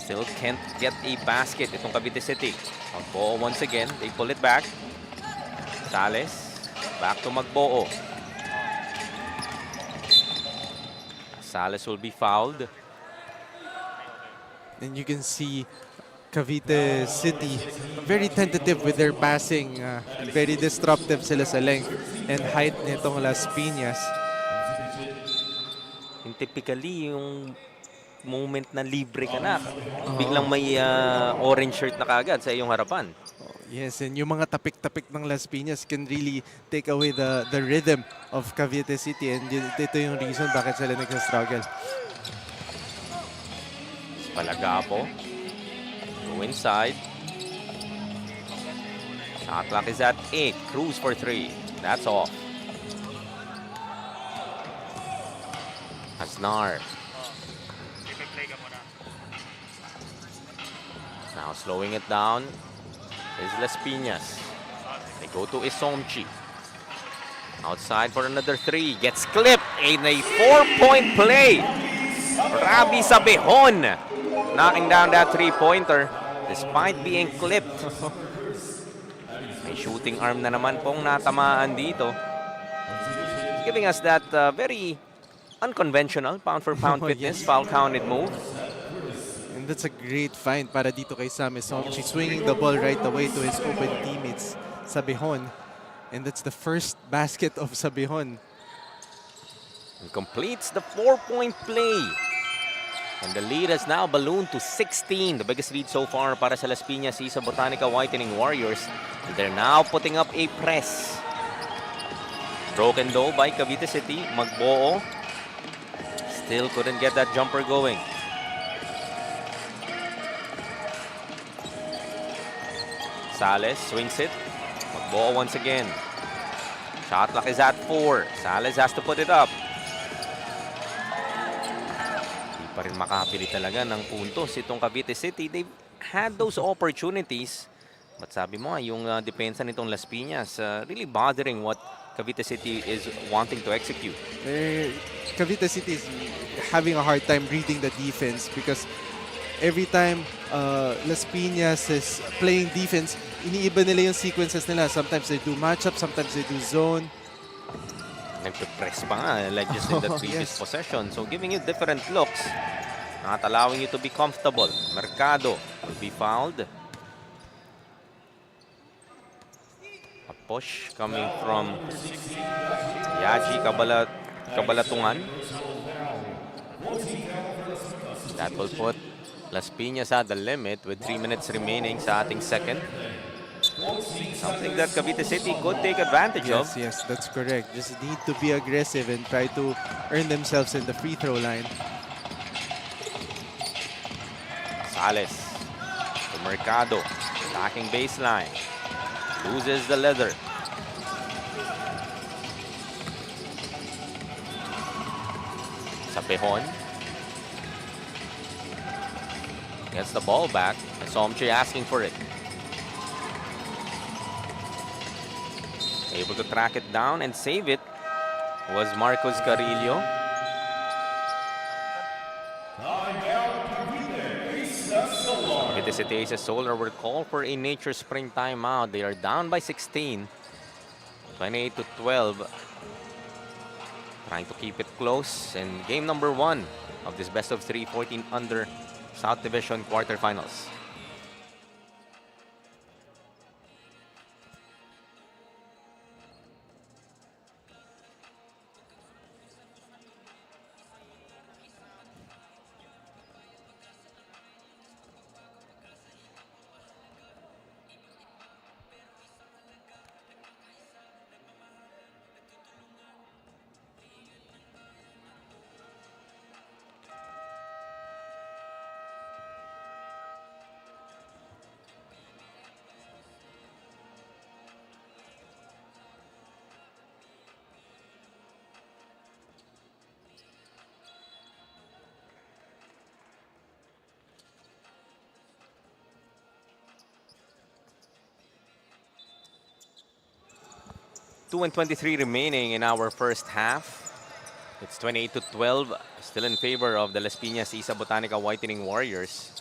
Speaker 1: Still can't get a basket itong Cavite City. Magboo once again. They pull it back. Sales. Back to Magboo. Sales will be fouled.
Speaker 2: And you can see Cavite City very tentative with their passing. Very disruptive sila sa length and height nitong Las Piñas.
Speaker 1: Yung typically, yung moment na libre ka na, biglang may orange shirt na kagad sa iyong harapan.
Speaker 2: Yes, and yung mga tapik-tapik ng Las Piñas can really take away the rhythm of Cavite City, and ito yung reason bakit sila nag-struggle.
Speaker 1: Palagapo. Go inside. Shot clock is at 8. Cruz for 3. That's off. Hasnar. Now slowing it down is Las Piñas. They go to Isomchi. Outside for another 3. Gets clipped in a 4-point play. Rabi Sabihon knocking down that 3-pointer despite being clipped. May shooting arm na naman pong natamaan dito. Giving us that very unconventional pound-for-pound fitness, foul-counted move.
Speaker 2: And that's a great find para dito kay Sam Isomchi, swinging the ball right away to his open teammates, Sabihon. And that's the first basket of Sabihon.
Speaker 1: And completes the 4-point play. And the lead has now ballooned to 16. The biggest lead so far para sa Las Piñas Isa Botanica Whitening Warriors. And they're now putting up a press. Broken though by Cavite City. Magboo. Still couldn't get that jumper going. Sales swings it. Magboo once again. Shot clock is at 4. Sales has to put it up. Di pa rin makapili talaga ng puntos itong Cavite City. They've had those opportunities. But sabi mo, yung depensa nitong Las Piñas really bothering what Cavite City is wanting to execute.
Speaker 2: Cavite City is having a hard time reading the defense because every time Las Piñas is playing defense, iniiba nila yung sequences nila. Sometimes they do matchup, sometimes they do zone.
Speaker 1: Nagpe-press pa nga, like just in the previous possession. So giving you different looks, not allowing you to be comfortable. Mercado will be fouled. A push coming from Yaji Kabalatungan. That will put Las Piñas at the limit with 3 minutes remaining sa ating second. Something that Cavite City could take advantage of.
Speaker 2: Yes, that's correct. Just need to be aggressive and try to earn themselves in the free throw line.
Speaker 1: Sales to Mercado, attacking baseline, loses the leather. Sabihon gets the ball back. Isomchi asking for it. Able to track it down and save it was Marcos Carillo. Cavite City Aces Solar will call for a Nature Spring timeout. They are down by 16, 28-12. Trying to keep it close in game number 1 of this best of 3 14 under South Division quarterfinals. Two and 23 remaining in our first half. It's 28-12, still in favor of the Las Piñas Isa Botanica Whitening Warriors.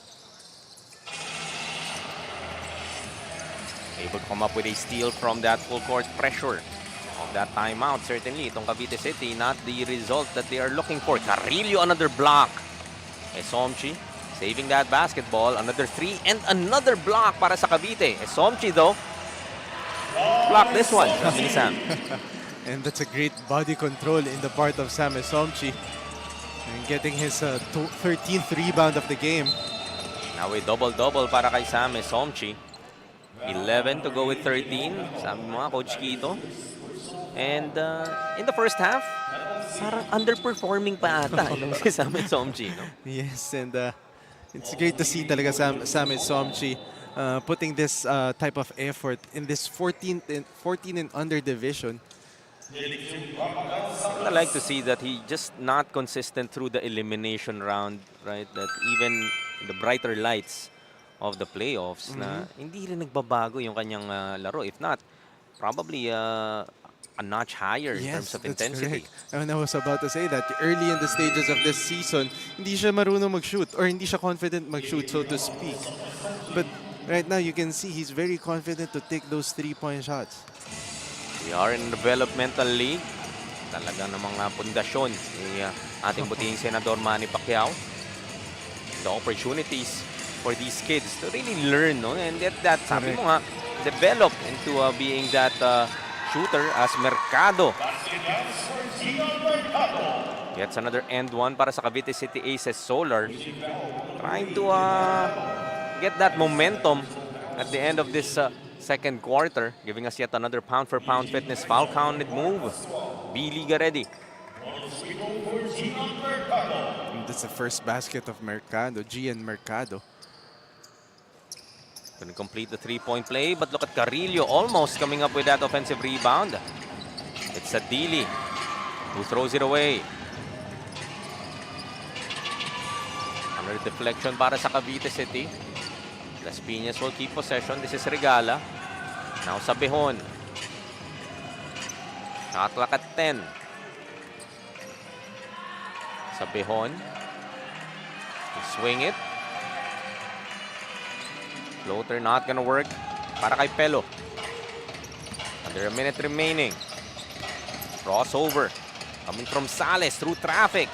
Speaker 1: Able to come up with a steal from that full court pressure of that timeout. Certainly, itong Cavite City, not the result that they are looking for. Carrillo, another block. Esomchi saving that basketball. Another three and another block para sa Cavite. Esomchi though, block this one. Sabi ni Sam.
Speaker 2: And that's a great body control in the part of Sam Esomchi. And getting his 13th rebound of the game.
Speaker 1: Now a double-double para kay Sam Esomchi. 11 to go with 13. Sabi mo nga, Coach Quito. And in the first half, parang underperforming pa ata itong si Sam Esomchi, no?
Speaker 2: Yes, and it's great to see talaga Sam Esomchi putting this type of effort in this 14 and under division.
Speaker 1: I like to see that he just not consistent through the elimination round, right? That even the brighter lights of the playoffs na hindi rin nagbabago yung kanyang laro. If not, probably a notch higher in terms of intensity.
Speaker 2: And I was about to say that early in the stages of this season, hindi siya marunong mag-shoot or hindi siya confident mag-shoot, so to speak. But right now, you can see he's very confident to take those 3-point shots.
Speaker 1: We are in developmental league. Talaga ng mga pundasyon ni ating butihing Senador Manny Pacquiao. The opportunities for these kids to really learn, no? And that sabi mo nga, develop into being that shooter as Mercado. Gets another end one para sa Cavite City Aces Solar. Trying to get that momentum at the end of this second quarter, giving us yet another pound-for-pound fitness foul-counted move. B-Liga ready.
Speaker 2: And that's the first basket of Mercado, Gian Mercado.
Speaker 1: Couldn't complete the three-point play, but look at Carrillo almost coming up with that offensive rebound. It's Adili who throws it away. Another deflection para sa Cavite City. Las Piñas will keep possession. This is Regala. Now Sabihon. Shot clock at 10. Sabihon. Swing it. Floater not gonna work para kay Pelo. Under a minute remaining. Crossover. Coming from Sales through traffic.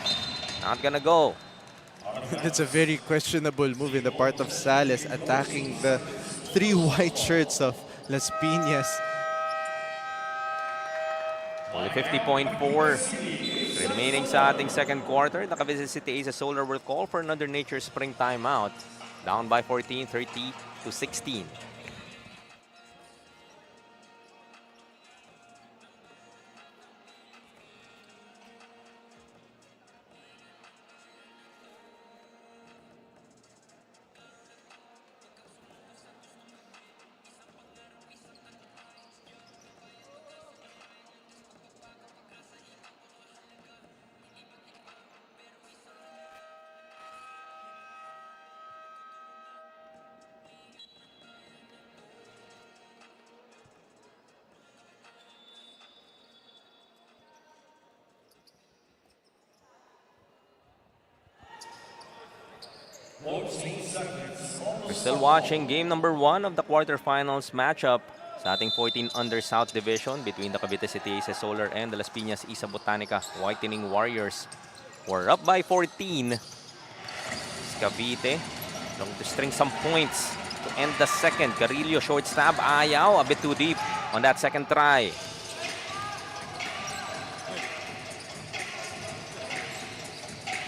Speaker 1: Not gonna go.
Speaker 2: That's a very questionable move in the part of Sales, attacking the 3 white shirts of Las Piñas.
Speaker 1: Only 50.4 remaining sa ating second quarter. The Cavite City Aces Solar will call for another Nature Spring timeout. Down by 14, 30 to 16. We're still watching game number 1 of the quarterfinals matchup sa ating 14 under South Division between the Cavite City Aces Solar and the Las Piñas Isa Botanica Whitening Warriors. We're up by 14. Cavite looking to string some points to end the second. Carrillo short stab, ayaw, a bit too deep on that second try.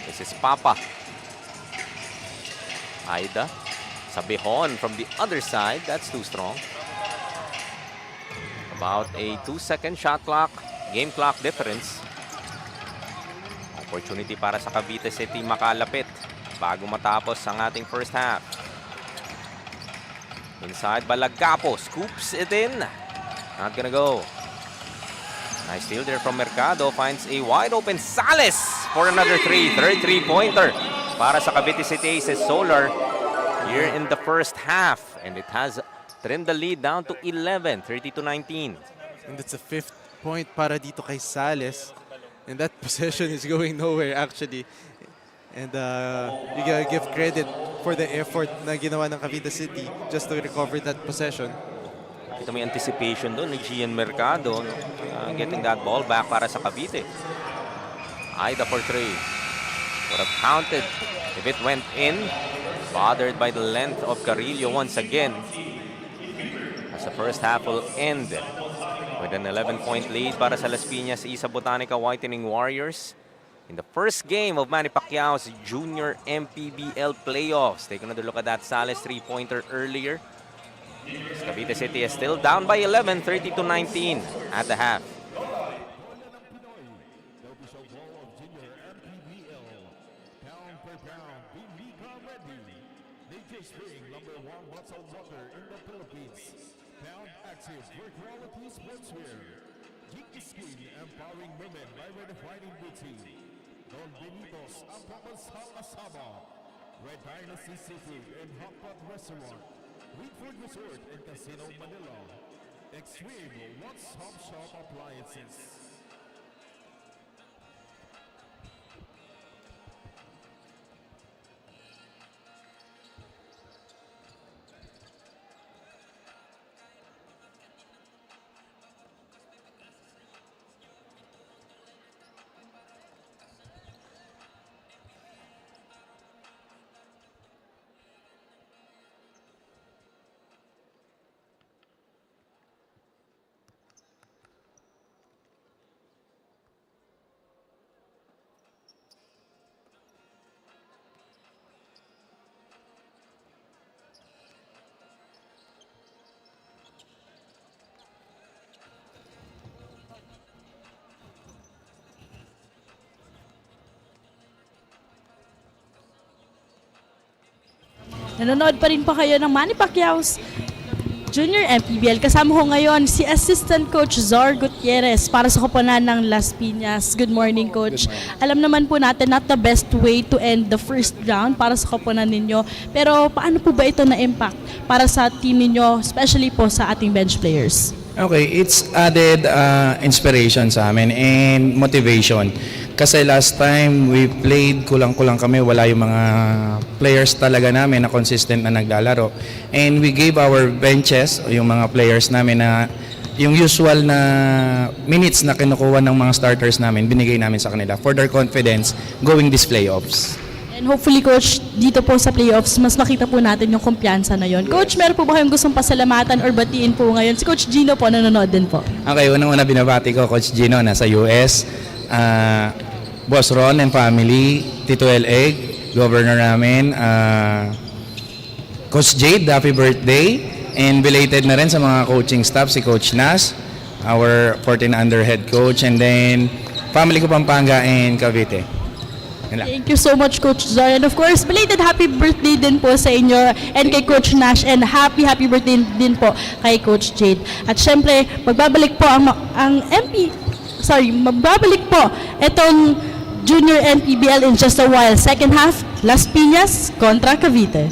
Speaker 1: This is Papa. Aida. Sabihon from the other side. That's too strong. About a 2-second shot clock. Game clock difference. Opportunity para sa Cavite City makalapit bago matapos ang ating first half. Inside, Balagapo. Scoops it in. Not gonna go. Nice steal there from Mercado. Finds a wide open Sales for another 3. Third 3-pointer para sa Cavite City Aces Solar here in the first half. And it has trimmed the lead down to 11, 30 to 19.
Speaker 2: And it's a 5th point para dito kay Sales. And that possession is going nowhere actually. And you gotta give credit for the effort na ginawa ng Cavite City just to recover that possession.
Speaker 1: Ito may anticipation doon ni Gian Mercado, no? Getting that ball back para sa Cavite. Aida for 3. Would have counted if it went in. Bothered by the length of Carrillo once again. As the first half will end with an 11-point lead para sa Las Piñas Isa Botanica Whitening Warriors in the first game of Manny Pacquiao's Junior MPBL playoffs. Take another look at that Sales 3-pointer earlier. Cavite City is still down by 11, 30-19 at the half.
Speaker 3: Empowering women by redefining beauty. Don Benitos, ang pambansang kasama. Red Dynasty Seafood and Hot Pot Restaurant. Winford Resort and Casino Manila. Extreme One-Stop Shop Appliances.
Speaker 5: Nanonood pa rin pa kayo ng Manny Pacquiao's Junior MPBL. Kasama ko ngayon si Assistant Coach Zor Gutierrez para sa koponan ng Las Piñas. Good morning, Coach. Alam naman po natin, not the best way to end the first round para sa koponan ninyo. Pero paano po ba ito na-impact para sa team ninyo, especially po sa ating bench players?
Speaker 10: Okay, it's added inspiration sa amin and motivation. Kasi last time we played, kulang-kulang kami, wala yung mga players talaga namin na consistent na naglalaro. And we gave our benches, yung mga players namin na yung usual na minutes na kinukuha ng mga starters namin, binigay namin sa kanila for their confidence going these playoffs.
Speaker 5: And hopefully, Coach, dito po sa playoffs, mas makita po natin yung kumpiyansa na yon. Coach, meron po ba kayong gustong pasalamatan or batiin po ngayon? Si Coach Gino po, nanonood din po.
Speaker 10: Okay, unang-una binabati ko, Coach Gino, nasa US. Boss Ron and family, Tito L.A., Governor namin, Coach Jade, happy birthday. And belated na rin sa mga coaching staff, si Coach Nas, our 14 under head coach. And then, family ko Pampanga and Cavite.
Speaker 5: Thank you so much, Coach Zor. And of course, belated happy birthday din po sa inyo and kay Coach Nash, and happy birthday din po kay Coach Jade. At syempre, magbabalik po magbabalik po itong Junior NPBL in just a while. Second half, Las Piñas kontra Cavite.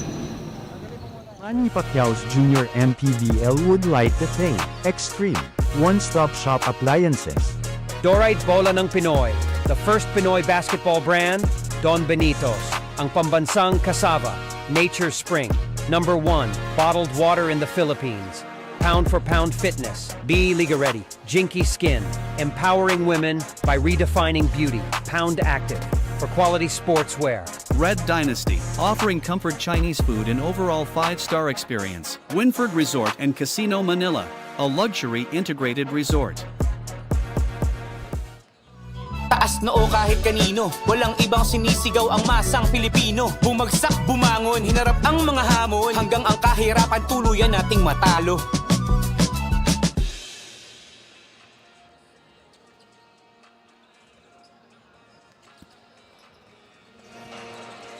Speaker 6: Manny Pacquiao's Junior MPBL would like to thank Extreme One-Stop Shop Appliances.
Speaker 7: Dorite Bola ng Pinoy, the first Pinoy basketball brand, Don Benitos, ang pambansang cassava, Nature Spring, #1 bottled water in the Philippines, pound for pound fitness, Be Liga Ready, Jinky Skin, empowering women by redefining beauty, Pound Active, for quality sportswear.
Speaker 8: Red Dynasty, offering comfort Chinese food and overall 5-star experience. Winford Resort and Casino Manila, a luxury integrated resort.
Speaker 9: Taas noo kahit kanino, walang ibang sinisigaw ang masang Pilipino. Bumagsak, bumangon, hinarap ang mga hamon, hanggang ang kahirapan tuluyan nating matalo.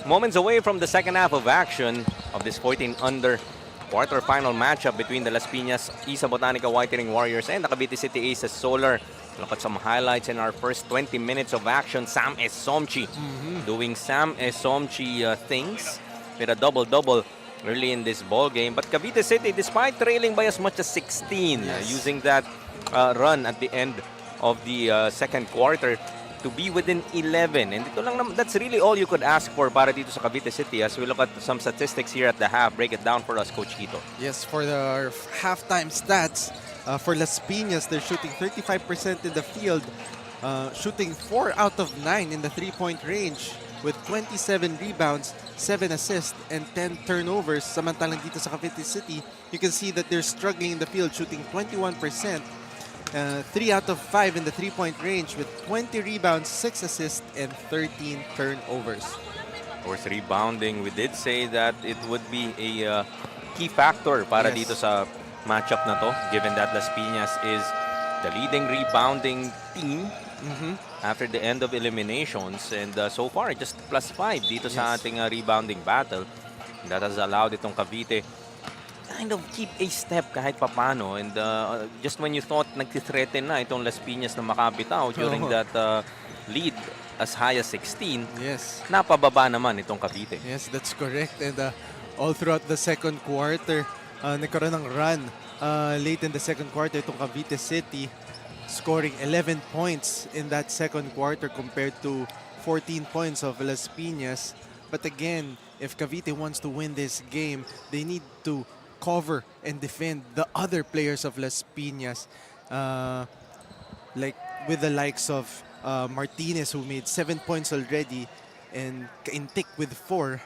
Speaker 1: Moments away from the second half of action of this 14-under quarterfinal matchup between the Las Piñas Isa Botanica Whitening Warriors and the Cavite City Aces Solar. Look at some highlights in our first 20 minutes of action. Sam Esomchi doing Sam Esomchi things with a double-double early in this ball game. But Cavite City, despite trailing by as much as 16, using that run at the end of the second quarter, to be within 11. And ito lang naman, that's really all you could ask for para dito sa Cavite City as we look at some statistics here at the half. Break it down for us, Coach Quito.
Speaker 2: Yes, for the halftime stats, for Las Piñas, they're shooting 35% in the field, shooting 4 out of 9 in the three-point range with 27 rebounds, 7 assists, and 10 turnovers. Samantalang dito sa Cavite City, you can see that they're struggling in the field, shooting 21%, 3 out of 5 in the three-point range with 20 rebounds, 6 assists, and 13 turnovers.
Speaker 1: Of course, rebounding, we did say that it would be a key factor para dito sa matchup na to, given that Las Piñas is the leading rebounding team after the end of eliminations, and so far just +5 dito sa ating rebounding battle. That has allowed itong Cavite kind of keep a step kahit papano, and just when you thought nagtithreaten na itong Las Piñas na makabitaw during that lead as high as 16, napababa naman itong Cavite.
Speaker 2: Yes, that's correct. And all throughout the second quarter, nagkaroon ng run late in the second quarter itong Cavite City, scoring 11 points in that second quarter compared to 14 points of Las Piñas. But again, if Cavite wants to win this game, they need to cover and defend the other players of Las Piñas, like with the likes of Martinez, who made 7 points already, and Kaintik with 4.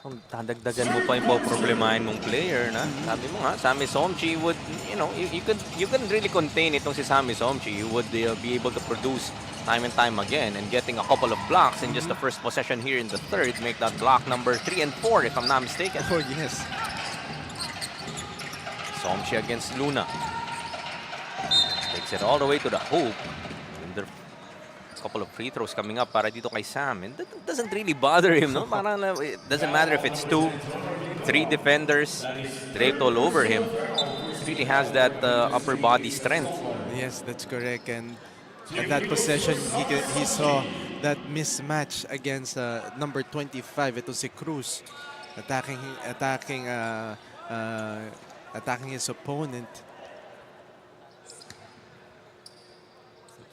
Speaker 1: Kung dadagdagan mo pa yung problemahin mong player, na sabi mo nga, Sammy Somchi would, you can really contain itong si Sammy Somchi. You would be able to produce time and time again, and getting a couple of blocks in just the first possession here in the third, make that block number 3 and 4 if I'm not mistaken.
Speaker 2: Oh yes.
Speaker 1: Somchi against Luna. Takes it all the way to the hoop. And there a couple of free throws coming up para dito kay Sam. And that doesn't really bother him, no? Parang it doesn't matter if it's 2, 3 defenders draped all over him. He really has that upper body strength.
Speaker 2: Yes, that's correct. And at that possession, he saw that mismatch against number 25, ito si Cruz, attacking his opponent.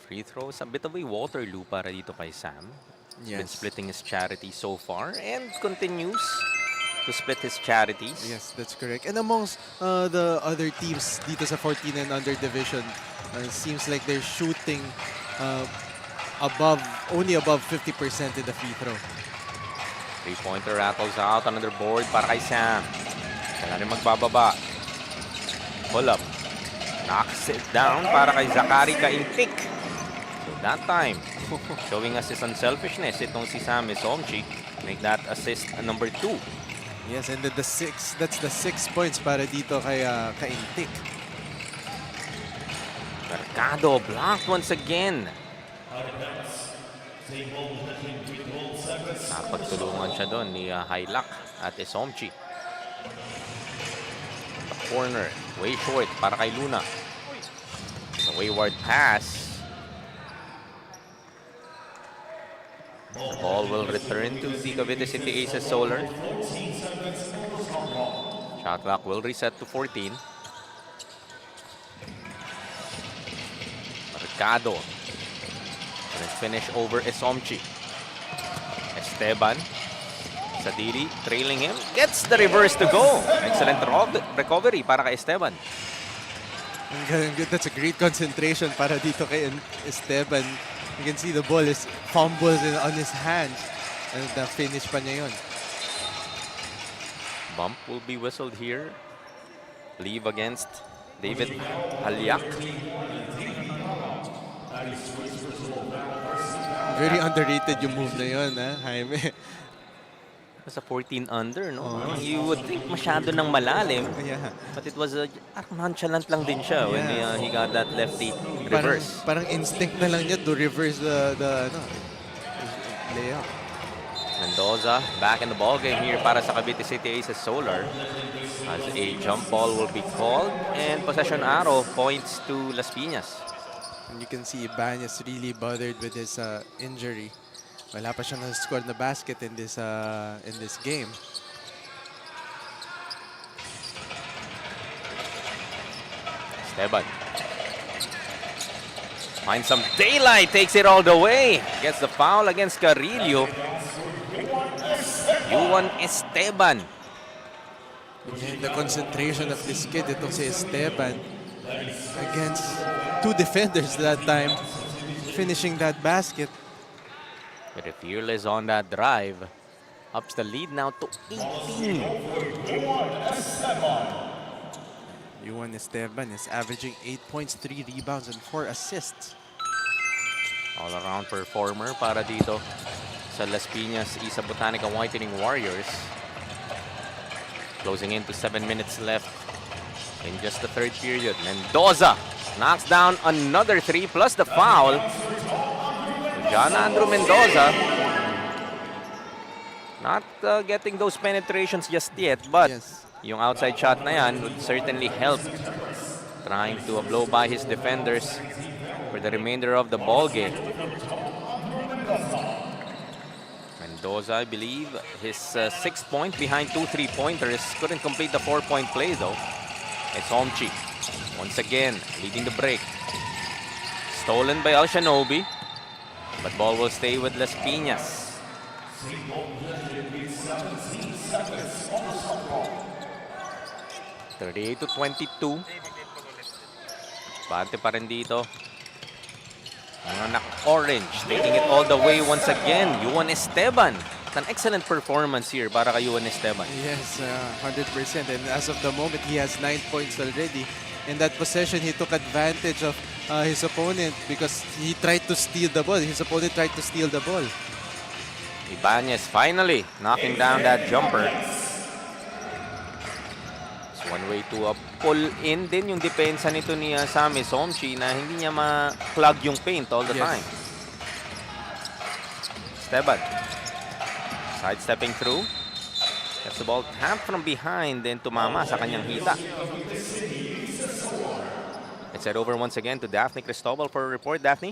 Speaker 1: Free throws, a bit of a Waterloo para dito kay Sam. He's been
Speaker 2: Yes.
Speaker 1: splitting his charity so far and continues to split his charities.
Speaker 2: Yes, that's correct. And amongst the other teams dito sa 14 and under division, seems like they're shooting only above 50% in the free throw.
Speaker 1: Three-pointer rattles out, another board para kay Sam. Kaya rin magbababa. Pull up. Knocks it down para kay Zachary Kaintik. So that time, showing us his unselfishness, itong si Sammy Somchi. Make that assist number 2.
Speaker 2: Yes, and that's the 6 points para dito kay Kaintik.
Speaker 1: Mercado blocked once again. Napagtulungan siya doon ni Hailak at Somchi. The corner, way short para kay Luna. The wayward pass. The ball will return to the Cavite City Aces Solar. Shot clock will reset to 14. Mercado. And finish over Somchi. Esteban. Sadiri trailing him. Gets the reverse to go. Excellent recovery para kay Esteban.
Speaker 2: That's a great concentration para dito kay Esteban. You can see the ball is fumbled on his hands. And the finish pa niya yun.
Speaker 1: Bump will be whistled here. Leave against David Halyak.
Speaker 2: Very underrated yung move na yun, Jaime.
Speaker 1: Sa 14 under, no? You would think masyado nang malalim.
Speaker 2: Yeah.
Speaker 1: But it was nonchalant lang din siya when he got that lefty reverse.
Speaker 2: Parang instinct na lang niya to reverse the layup.
Speaker 1: Mendoza back in the ball game here para sa Cavite City Aces Solar. As a jump ball will be called and possession arrow points to Las Piñas.
Speaker 2: And you can see Ibanez really bothered with his injury. Wala pa siyang na-score na basket in this game.
Speaker 1: Esteban. Finds some daylight, takes it all the way. Gets the foul against Carrillo. Yuan Esteban.
Speaker 2: And the concentration of this kid, itong si Esteban, against two defenders that time, finishing that basket.
Speaker 1: Very fearless on that drive. Ups the lead now to 18.
Speaker 2: Yuan Esteban is averaging 8 points, 3 rebounds, and 4 assists.
Speaker 1: All-around performer para dito sa Las Piñas Isa Botanica Whitening Warriors. Closing in to 7 minutes left in just the third period. Mendoza knocks down another 3 plus the foul. John Andrew Mendoza not getting those penetrations just yet, but yung outside shot na yan would certainly help. Trying to blow by his defenders for the remainder of the ball game. Mendoza, I believe, his 6th point behind 2 3-pointers. Couldn't complete the 4-point play though. It's Homchi once again leading the break. Stolen by Alshanobi, but ball will stay with Las Piñas. 38-22. Bante pa rin dito. Mga orange taking it all the way once again. Yuan Esteban. An excellent performance here para kay Yuan Esteban.
Speaker 2: Yes, 100%. And as of the moment, he has 9 points already. In that possession, he took advantage of his opponent because he tried to steal the ball. His opponent tried to steal the ball.
Speaker 1: Ibanez finally knocking down that jumper. One way to pull in din yung depensa nito ni Sammy Somchi na hindi niya ma-plug yung paint all the time. Esteban. Sidestepping through. Gets the ball tapped from behind then tumama sa kanyang hita. Let's head over once again to Daphne Cristobal for a report. Daphne?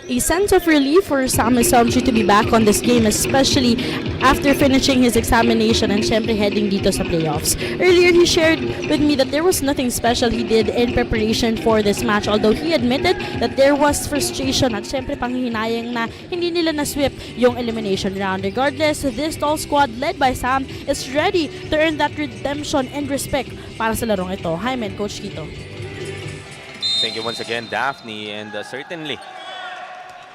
Speaker 5: A sense of relief for Sammy Somchi to be back on this game, especially after finishing his examination and syempre heading dito sa playoffs. Earlier, he shared with me that there was nothing special he did in preparation for this match, although he admitted that there was frustration at syempre panghihinayang na hindi nila na-sweep yung elimination round. Regardless, this tall squad led by Sam is ready to earn that redemption and respect para sa larong ito. Hi, men, Coach Kito.
Speaker 1: Thank you once again, Daphne, and certainly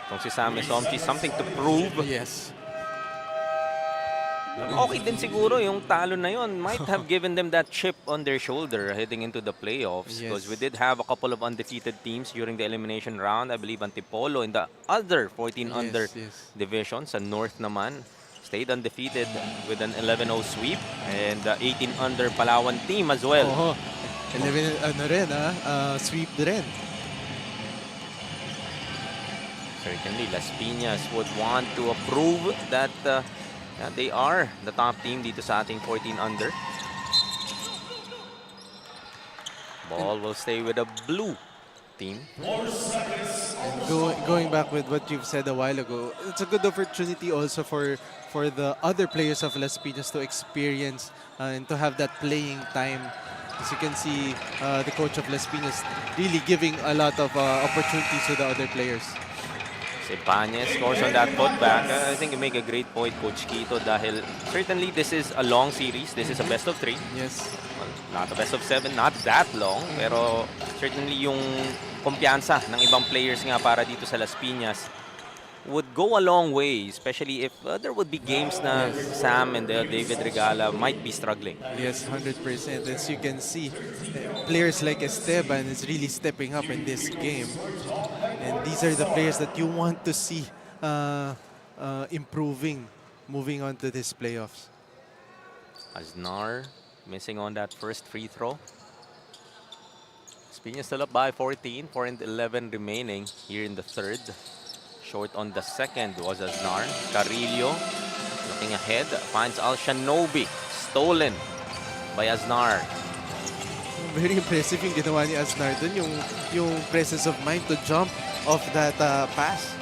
Speaker 1: kung si Sammy Somchi, something to prove.
Speaker 2: Yes.
Speaker 1: Okay din siguro yung talo na yun. Might have given them that chip on their shoulder heading into the playoffs. Because we did have a couple of undefeated teams during the elimination round. I believe Antipolo in the other 14 under division sa North naman stayed undefeated with an 11-0 sweep. And 18 under Palawan team as well.
Speaker 2: 11 ano rin sweep din.
Speaker 1: Certainly, Las Piñas would want to prove that they are the top team dito sa ating 14 under. Ball will stay with the blue team.
Speaker 2: And going back with what you've said a while ago, it's a good opportunity also for the other players of Las Piñas to experience and to have that playing time. As you can see, the coach of Las Piñas really giving a lot of opportunities to the other players.
Speaker 1: Si Piñas scores on that putback. I think you make a great point, Coach Kito, dahil certainly this is a long series. This is a best of 3.
Speaker 2: Yes.
Speaker 1: Well, not a best of 7, not that long. Pero certainly yung kumpiyansa ng ibang players nga para dito sa Las Piñas would go a long way, especially if there would be games na Sam and David Regala might be struggling.
Speaker 2: Yes, 100%. As you can see, players like Esteban is really stepping up in this game. And these are the players that you want to see improving, moving on to these playoffs.
Speaker 1: Aznar missing on that first free throw. Piñas still up by 14, 4 and 11 remaining here in the third. Short on the second was Aznar. Carrillo looking ahead, finds Alshanobi. Stolen by Aznar.
Speaker 2: Very impressive yung ginawa ni Aznar dun, yung presence of mind to jump off that pass.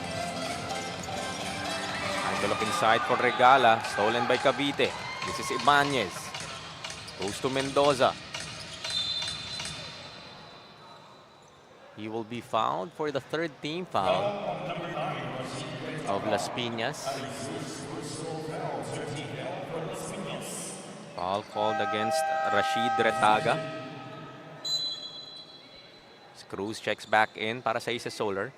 Speaker 1: And the look inside for Regala, stolen by Cavite. This is Ibanez. Goes to Mendoza. He will be fouled for the third team foul of Las Piñas. Foul called against Rashid Retaga. Cruz checks back in para sa Aces Solar.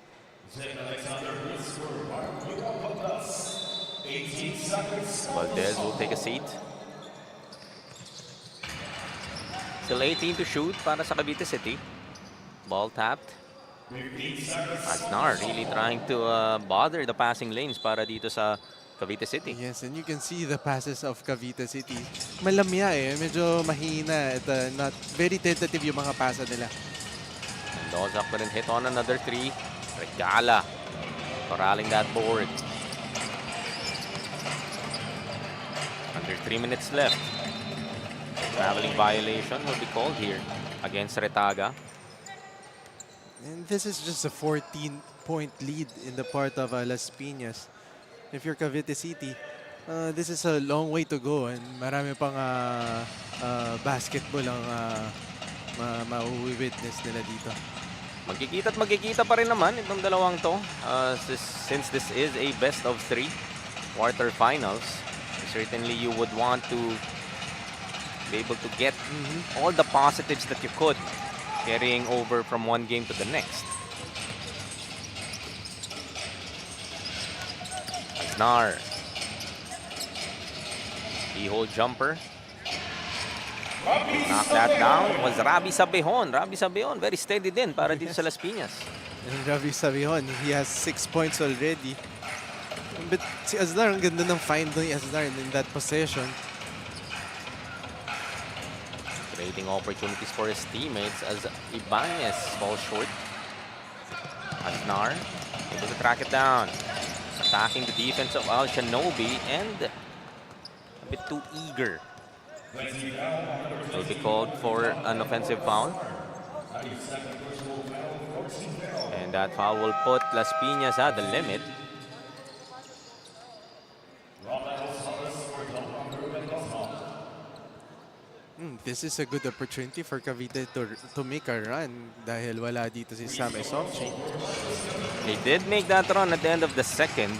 Speaker 1: Valdez will take a seat. Still 18 to shoot para sa Cavite City. Ball tapped. Aznar really trying to bother the passing lanes para dito sa Cavite City.
Speaker 2: Yes, and you can see the passes of Cavite City. Malamya eh, medyo mahina at not very tentative yung mga pasa nila.
Speaker 1: Mendoza couldn't hit on another three. Regala corralling that board. Under 3 minutes left. Traveling violation will be called here against Retaga.
Speaker 2: And this is just a 14-point lead in the part of Las Piñas. If you're Cavite City, this is a long way to go and marami pang basketball ang ma-witness nila dito.
Speaker 1: Magkikita pa rin naman itong dalawang to. Since this is a best of 3 quarterfinals, certainly you would want to be able to get all the positives that you could carrying over from one game to the next. Aznar. Keyhole jumper. Knock that down was Rabi Sabihon. Rabi Sabihon, very steady din para dito sa Las Piñas.
Speaker 2: And Ravi Sabihon, he has 6 points already. But si Aznar, ang ganda ng find ni Aznar in that possession.
Speaker 1: Creating opportunities for his teammates as Ibanez falls short. Aznar able to track it down. Attacking the defense of Al Shanobi and a bit too eager. Will be called for an offensive foul. And that foul will put Las Piñas at the limit.
Speaker 2: This is a good opportunity for Cavite to make a run dahil wala dito si Sam Esomchi.
Speaker 1: They did make that run at the end of the second.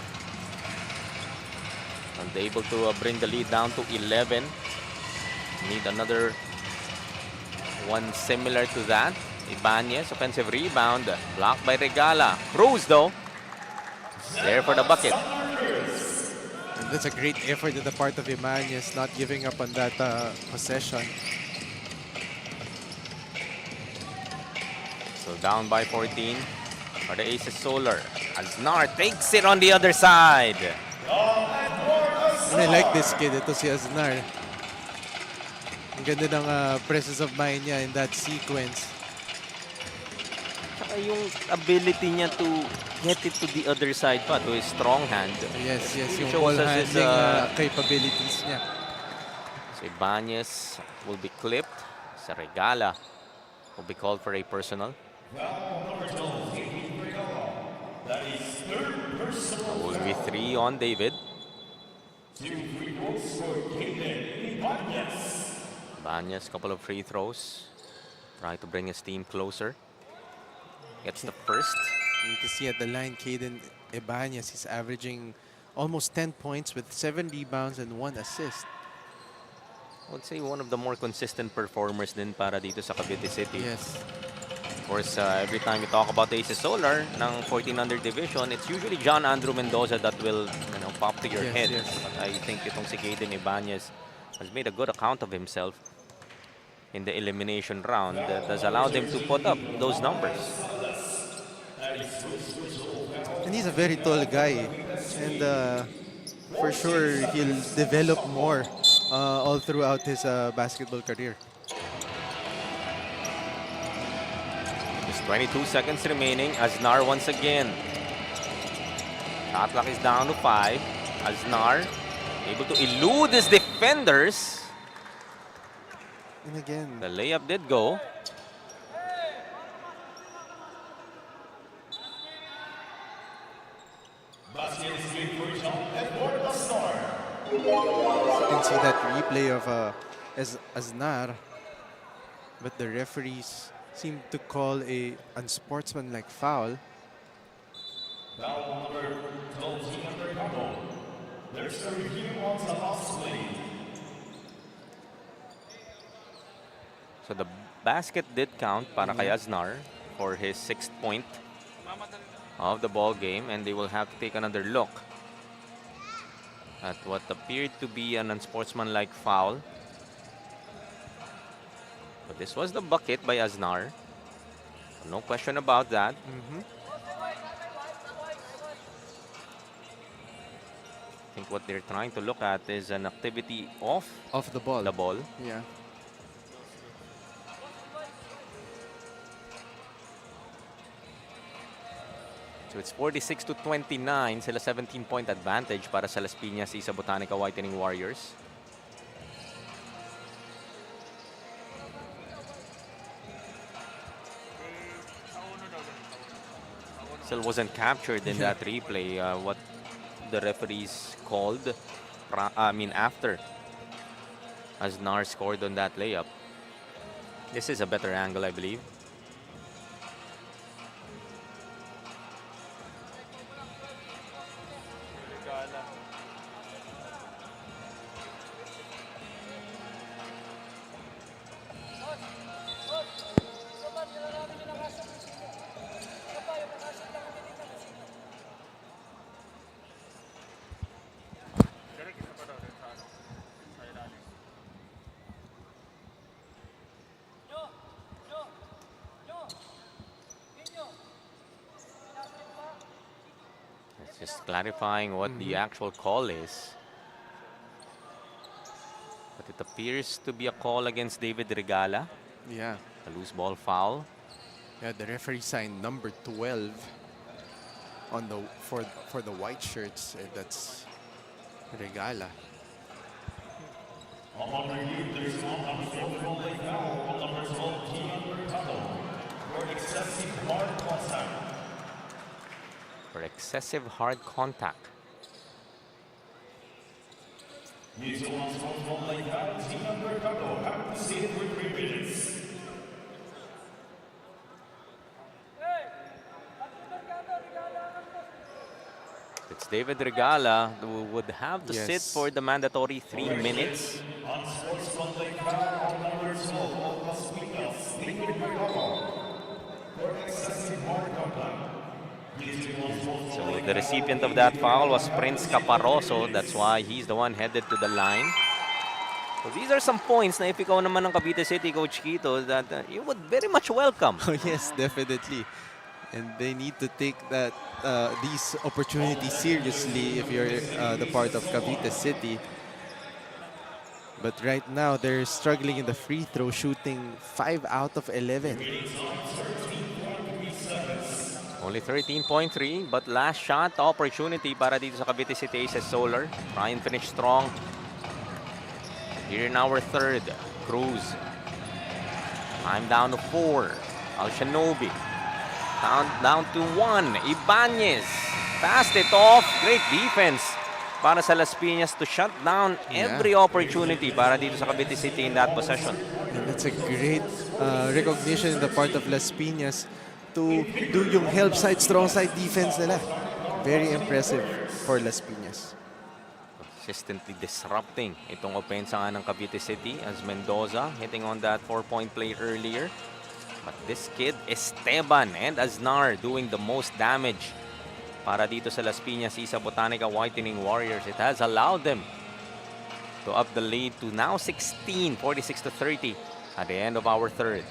Speaker 1: And they able to bring the lead down to 11. Need another one similar to that. Ibanez, offensive rebound. Blocked by Regala. Cruz, though. There for the bucket.
Speaker 2: And that's a great effort on the part of Ibanez, not giving up on that possession.
Speaker 1: So down by 14 for the Aces Solar. Aznar takes it on the other side.
Speaker 2: And I like this kid. Ito si Aznar. Ang ganda ng presence of mind niya in that sequence.
Speaker 1: Saka yung ability niya to get it to the other side pa, to his strong hand.
Speaker 2: Yes, yes. Yung
Speaker 1: Shows
Speaker 2: ball
Speaker 1: us his,
Speaker 2: handling capabilities niya.
Speaker 1: So Ibanez will be clipped. Sa Regala will be called for a personal. Will be 3 on David. Ibanez, couple of free throws. Try to bring his team closer. Gets the first.
Speaker 2: You can see at the line, Caden Ibanez is averaging almost 10 points with 7 rebounds and 1 assist.
Speaker 1: I would say one of the more consistent performers din para dito sa Cavite City.
Speaker 2: Yes.
Speaker 1: Of course, every time we talk about Aces Solar ng 14 under division, it's usually John Andrew Mendoza that will pop to your head.
Speaker 2: Yes.
Speaker 1: But I think itong si Caden Ibanez has made a good account of himself in the elimination round that has allowed him to put up those numbers.
Speaker 2: And he's a very tall guy. And for sure, he'll develop more all throughout his basketball career.
Speaker 1: Just 22 seconds remaining. Aznar once again. Shot clock is down to 5. Aznar able to elude his defenders.
Speaker 2: And again,
Speaker 1: The layup did go.
Speaker 2: you can see that replay of Aznar. But the referees seemed to call a unsportsmanlike foul.
Speaker 1: So the basket did count para kay Aznar for his 6th point of the ball game, and they will have to take another look at what appeared to be an unsportsmanlike foul. But this was the bucket by Aznar. No question about that. I think what they're trying to look at is an activity off
Speaker 2: the ball.
Speaker 1: The ball.
Speaker 2: Yeah.
Speaker 1: So it's 46 to 29. Sila 17-point advantage para sa Las Piñas Isa Botanica Whitening Warriors. Still wasn't captured in that replay. What the referees called, after Aznar scored on that layup. This is a better angle, I believe. Just clarifying what the actual call is. But it appears to be a call against David Regala.
Speaker 2: Yeah.
Speaker 1: A loose ball foul.
Speaker 2: Yeah, the referee signed number 12 on the for the white shirts. That's Regala. For excessive hard contact. It's David Regala who would have to sit for the mandatory 3 minutes. So the recipient of that foul was Prince Caparoso. That's why he's the one headed to the line. So these are some points na if ikaw naman ng Cavite City, Coach Quito, that you would very much welcome. Oh yes, definitely. And they need to take these opportunities seriously if you're the part of Cavite City. But right now, they're struggling in the free throw, shooting 5 out of 11.
Speaker 1: Only 13.3, but last shot opportunity para dito sa Cavite City Aces Solar. Try and finish strong. Here in our third, Cruz. I'm down to 4. Alshanobi. Down to 1. Ibanez. Passed it off. Great defense para sa Las Piñas to shut down every opportunity para dito sa Cavite City in that possession.
Speaker 2: And that's a great recognition in the part of Las Piñas to do yung help side, strong side defense nila. Very impressive for Las Piñas.
Speaker 1: Consistently disrupting itong opensa nga ng Cavite City as Mendoza hitting on that 4-point play earlier. But this kid, Esteban and Aznar doing the most damage para dito sa Las Piñas Isa Botanica Whitening Warriors. It has allowed them to up the lead to now 16, 46 to 30 at the end of our third.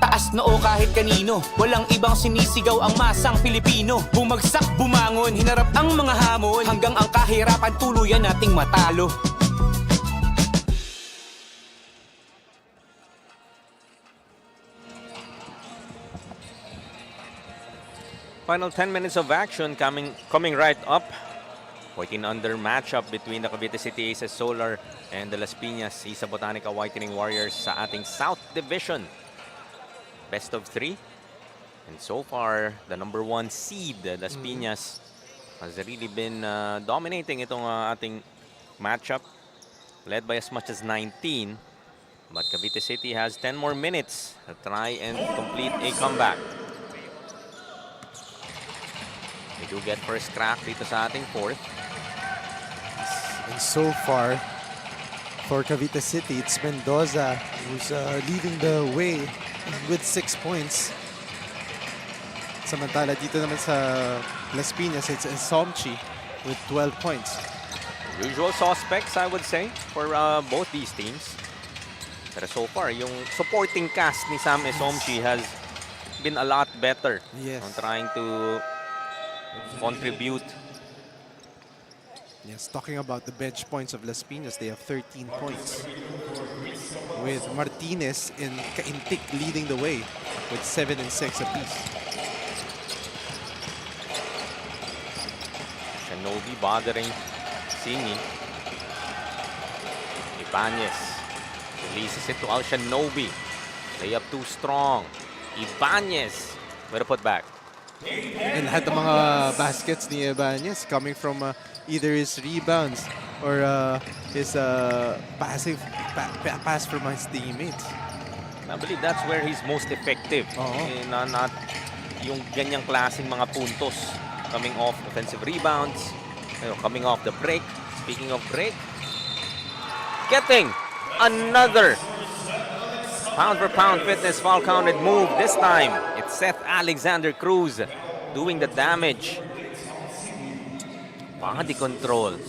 Speaker 9: Taas noo kahit kanino, walang ibang sinisigaw ang masang Pilipino. Bumagsak, bumangon, hinarap ang mga hamon, hanggang ang kahirapan tuluyan nating matalo.
Speaker 1: Final 10 minutes of action coming right up. 14 under matchup between the Cavite City Aces Solar and the Las Piñas Isa Botanica Whitening Warriors sa ating South Division. Best of 3. And so far, the number 1 seed, Las Piñas, has really been dominating itong ating matchup. Led by as much as 19. But Cavite City has 10 more minutes to try and complete a comeback. We do get first crack dito sa ating fourth.
Speaker 2: And so far, for Cavite City, it's Mendoza who's leading the way with 6 points. Samantala dito naman sa Las Piñas, it's Somchi with 12 points.
Speaker 1: Usual suspects, I would say, for both these teams. Pero so far, yung supporting cast ni Sam Esomchi has been a lot better on trying to contribute.
Speaker 2: Yes, talking about the bench points of Las Piñas, they have 13 points. With Martinez and Kaintik leading the way with 7 and 6 apiece.
Speaker 1: Shinobi bothering Singi. Ibanez releases it to Al Shinobi. Layup too strong. Ibanez with a putback.
Speaker 2: And lahat ng mga baskets ni Ibanez coming from either his rebounds or his pass from his teammates.
Speaker 1: I believe that's where he's most effective. Not yung ganyang klaseng mga puntos coming off offensive rebounds, coming off the break. Speaking of break, getting another pound-for-pound fitness foul counted move. This time, it's Seth Alexander Cruz doing the damage. Body control.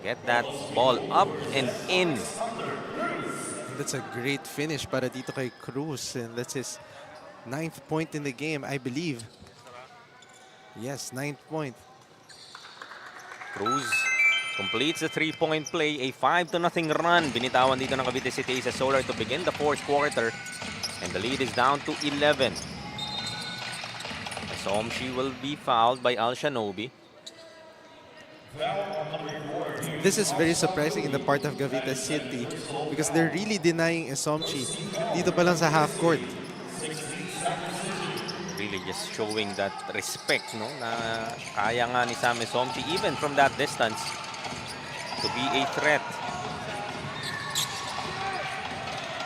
Speaker 1: Get that ball up and in.
Speaker 2: That's a great finish para dito kay Cruz. And that's his 9th point in the game, I believe. Yes, 9th point.
Speaker 1: Cruz completes the 3-point play, a 5-0 run. Binitawan dito ng Cavite City sa Solar to begin the 4th quarter. And the lead is down to 11. Somchi will be fouled by Al Shanobi.
Speaker 2: This is very surprising in the part of Cavite City because they're really denying Somchi dito pa lang sa half court.
Speaker 1: Really just showing that respect, no? Na kaya nga ni Sam Somchi even from that distance to be a threat.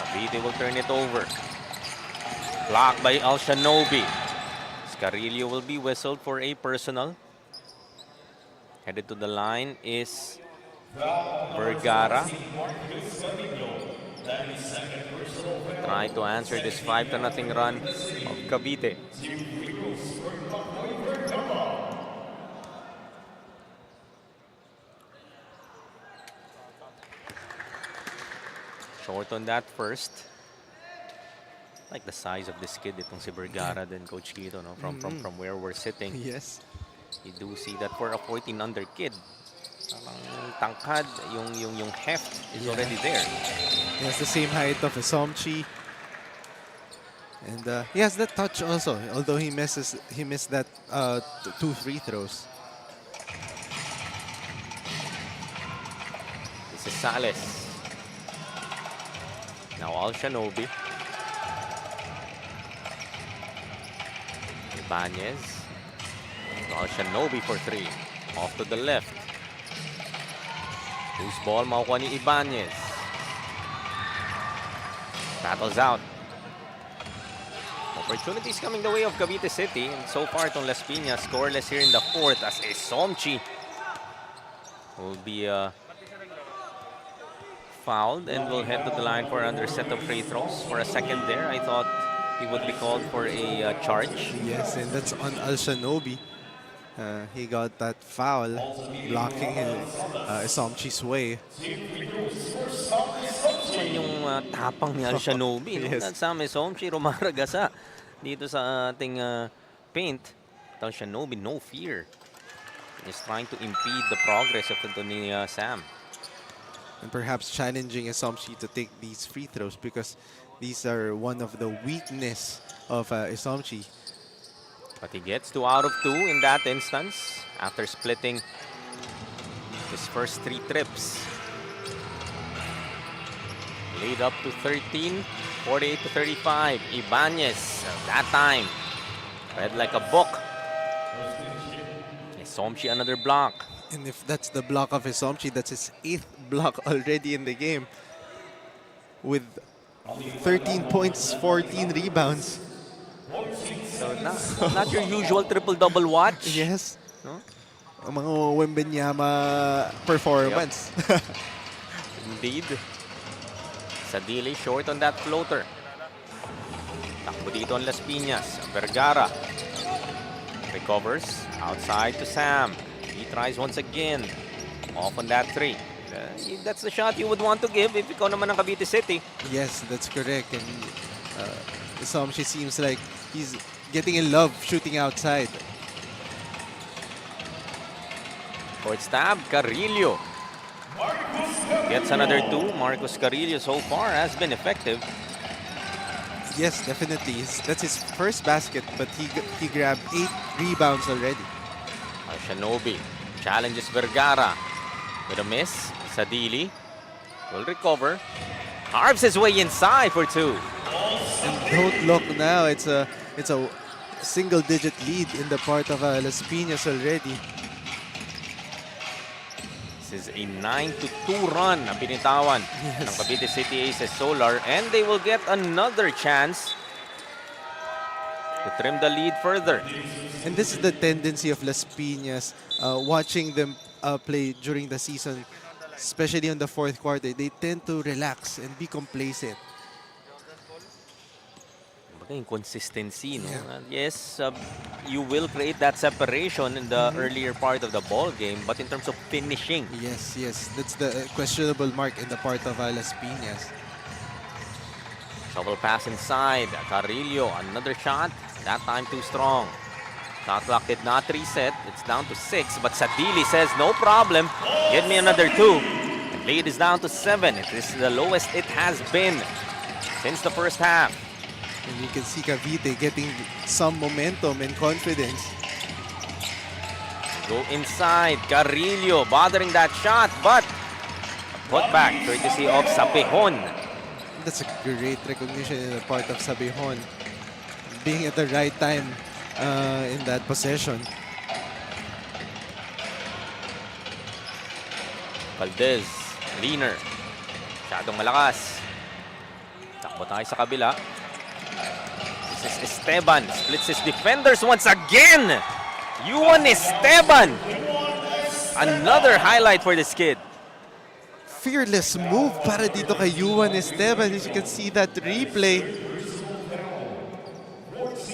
Speaker 1: Cavite will turn it over. Blocked by Al Shanobi. Scarillo will be whistled for a personal. Headed to the line is Vergara. Try to answer this 5-0 run of Cavite. Short on that first. Like the size of this kid, itong si Vergara din, Coach Quito, no? From where we're sitting.
Speaker 2: Yes.
Speaker 1: You do see that for a 14 under kid. Tangkad, yung heft is already there.
Speaker 2: He has the same height of Somchi. And he has that touch also, although he missed that 2 free throws.
Speaker 1: This is Sales. Now Al Shanobi. Ibanez. Al Shanobi for 3. Off to the left. Loose ball, makukuha ni Ibanez. Battles out. Opportunities coming the way of Cavite City. And so far, itong Las Piñas scoreless here in the 4th as Somchi will be fouled and will head to the line for another set of free throws. For a second there, I thought he would be called for a charge.
Speaker 2: Yes, and that's on Al Shanobi. He got that foul, blocking Somchi's way.
Speaker 1: nagustuhan yung tapang ni Al-Shanobi.
Speaker 2: Yes.
Speaker 1: Sam Somchi rumaragasa dito sa ating paint. Al-Shanobi, no fear. He's trying to impede the progress of ni Sam.
Speaker 2: And perhaps challenging Isomshi to take these free throws because these are one of the weakness of Isomshi.
Speaker 1: But he gets 2 out of 2 in that instance after splitting his first 3 trips. Lead up to 13, 48 to 35. Ibanez, that time, read like a book. Isomshi another block.
Speaker 2: And if that's the block of Isomshi, that's his 8th block already in the game. With 13 points, 14 rebounds.
Speaker 1: So not your usual triple-double watch.
Speaker 2: Yes.
Speaker 1: No?
Speaker 2: Ang mga Wembenyama performance.
Speaker 1: Indeed. Sadili short on that floater. Takbo dito ang Las Piñas. Vergara recovers outside to Sam. He tries once again. Off on that 3. That's the shot you would want to give if ikaw naman ang Cavite City.
Speaker 2: Yes, that's correct. And Isomshi seems like he's getting in love shooting outside.
Speaker 1: Court stab, Carrillo gets another 2. Marcos Carrillo so far has been effective.
Speaker 2: Yes, definitely. That's his first basket, but he grabbed 8 rebounds already.
Speaker 1: Shanobi challenges Vergara with a miss. Sadili will recover. Carves his way inside for 2.
Speaker 2: And don't look now. It's a single-digit lead in the part of Las Piñas already.
Speaker 1: This is a 9-2 run ang binitawan ng Cavite City Aces Solar, and they will get another chance to trim the lead further.
Speaker 2: And this is the tendency of Las Piñas, watching them play during the season, especially in the 4th quarter. They tend to relax and be complacent.
Speaker 1: Inconsistency, no?
Speaker 2: Yeah.
Speaker 1: Yes, you will create that separation in the earlier part of the ball game, but in terms of finishing,
Speaker 2: Yes, that's the questionable mark in the part of Las Piñas.
Speaker 1: shovel pass inside. Carrillo, another shot, that time too strong. Shot clock did not reset. It's down to 6, but Sadili says no problem. Give me another 2. The lead is down to 7. It is the lowest it has been since the first half.
Speaker 2: And you can see Cavite getting some momentum and confidence.
Speaker 1: Go inside. Carrillo bothering that shot, but put back courtesy of Sabihon.
Speaker 2: That's a great recognition in the part of Sabihon. Being at the right time in that possession.
Speaker 1: Valdez, leaner. Masyadong malakas. Takbo tayo sa kabila. This is Esteban. Splits his defenders once again. Yuan Esteban. Another highlight for this kid.
Speaker 2: Fearless move para dito kay Yuan Esteban. As you can see that replay.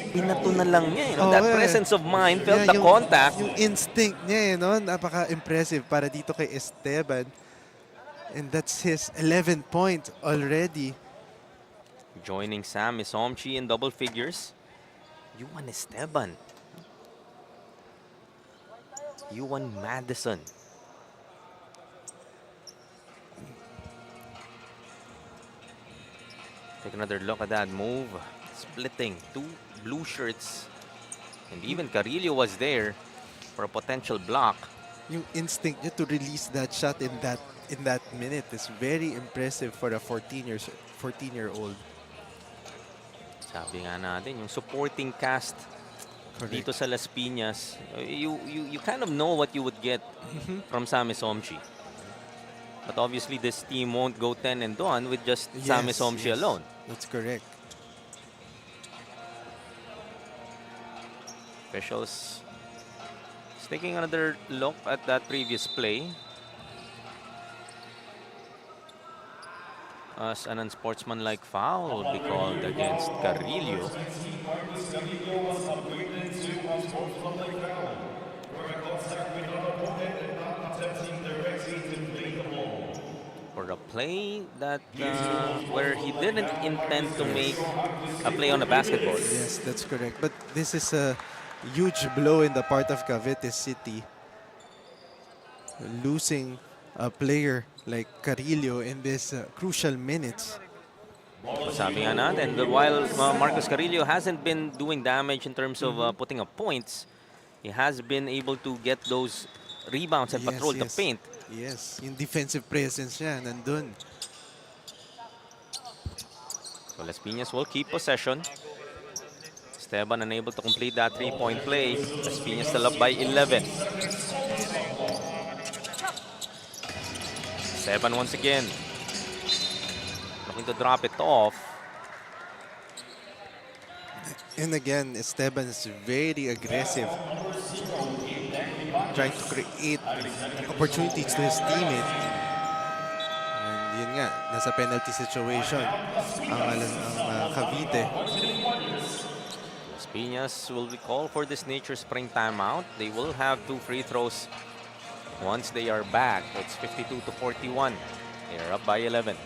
Speaker 1: Pinato na lang niya, that presence of mind, felt the contact.
Speaker 2: Yung instinct niya, napaka-impressive para dito kay Esteban. And that's his 11th point already.
Speaker 1: Joining Sam Isomchi in double figures. Yuan Esteban. Yuan Madison. Take another look at that move. Splitting 2 blue shirts. And even Carrillo was there for a potential block.
Speaker 2: Yung instinct niya to release that shot in that minute is very impressive for a 14-year-old.
Speaker 1: Sabi nga natin, yung supporting cast dito sa Las Piñas, you kind of know what you would get from Sam Isomchi. But obviously this team won't go 10-1 with just Sam Isomchi alone.
Speaker 2: That's correct.
Speaker 1: Officials taking another look at that previous play. As an unsportsmanlike foul will be called against Carrillo. For a play that where he didn't intend to make a play on the basketball.
Speaker 2: Yes, that's correct. But this is a huge blow in the part of Cavite City. Losing a player like Carillo in this crucial minutes.
Speaker 1: Sabi nga natin, while Marcos Carrillo hasn't been doing damage in terms of putting up points, he has been able to get those rebounds and patrol the paint.
Speaker 2: Yes, yung defensive presence niya, nandun.
Speaker 1: So Las Piñas will keep possession. Esteban unable to complete that three-point play. Las Piñas still up by 11. Esteban once again. Looking to drop it off.
Speaker 2: And again, Esteban is very aggressive. Trying to create opportunities to his teammate. And yun nga, nasa penalty situation ang Cavite.
Speaker 1: Las Piñas will be called for this Nature Spring timeout. They will have 2 free throws once they are back. It's 52-41. They're up by 11.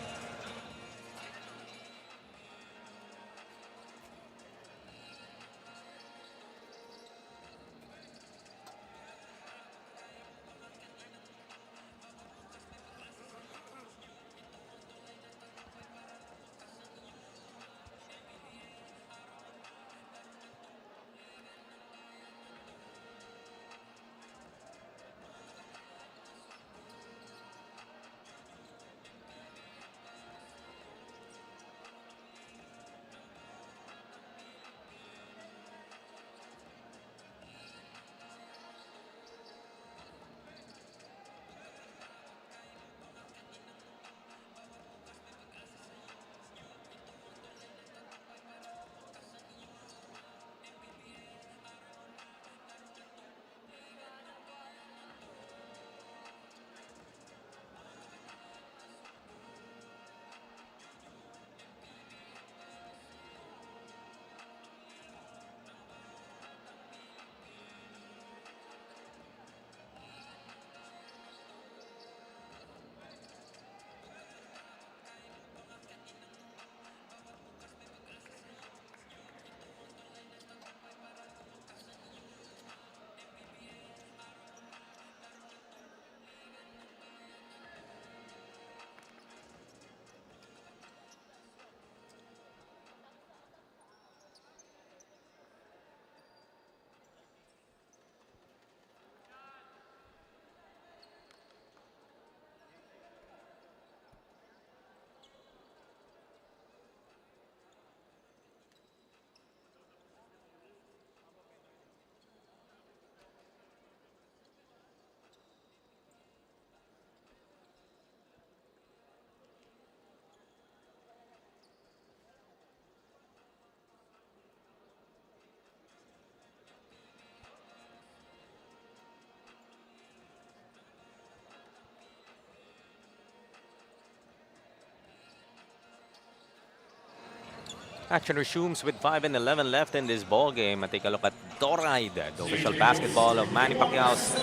Speaker 1: Action resumes with 5 and 11 left in this ball game. And take a look at Doride, the official basketball of Manny Pacquiao's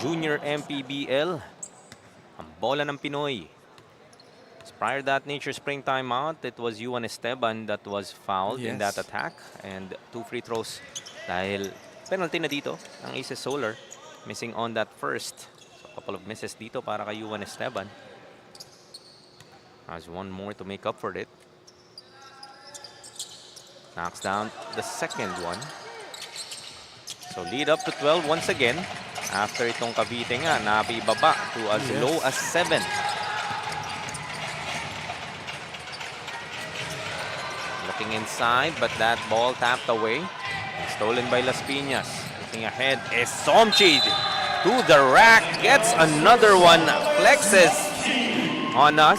Speaker 1: Junior MPBL. Ang bola ng Pinoy. Prior that Nature Spring timeout, it was Juan Esteban that was fouled in that attack. And 2 free throws dahil penalty na dito ang Aces Solar. Missing on that first. So a couple of misses dito para kay Juan Esteban. Has one more to make up for it. Knocks down the second one. So lead up to 12 once again. After itong Cavite nga, nabibaba to as low as 7. Looking inside, but that ball tapped away. Stolen by Las Piñas. Looking ahead is Somchi to the rack. Gets another one. Flexes on us.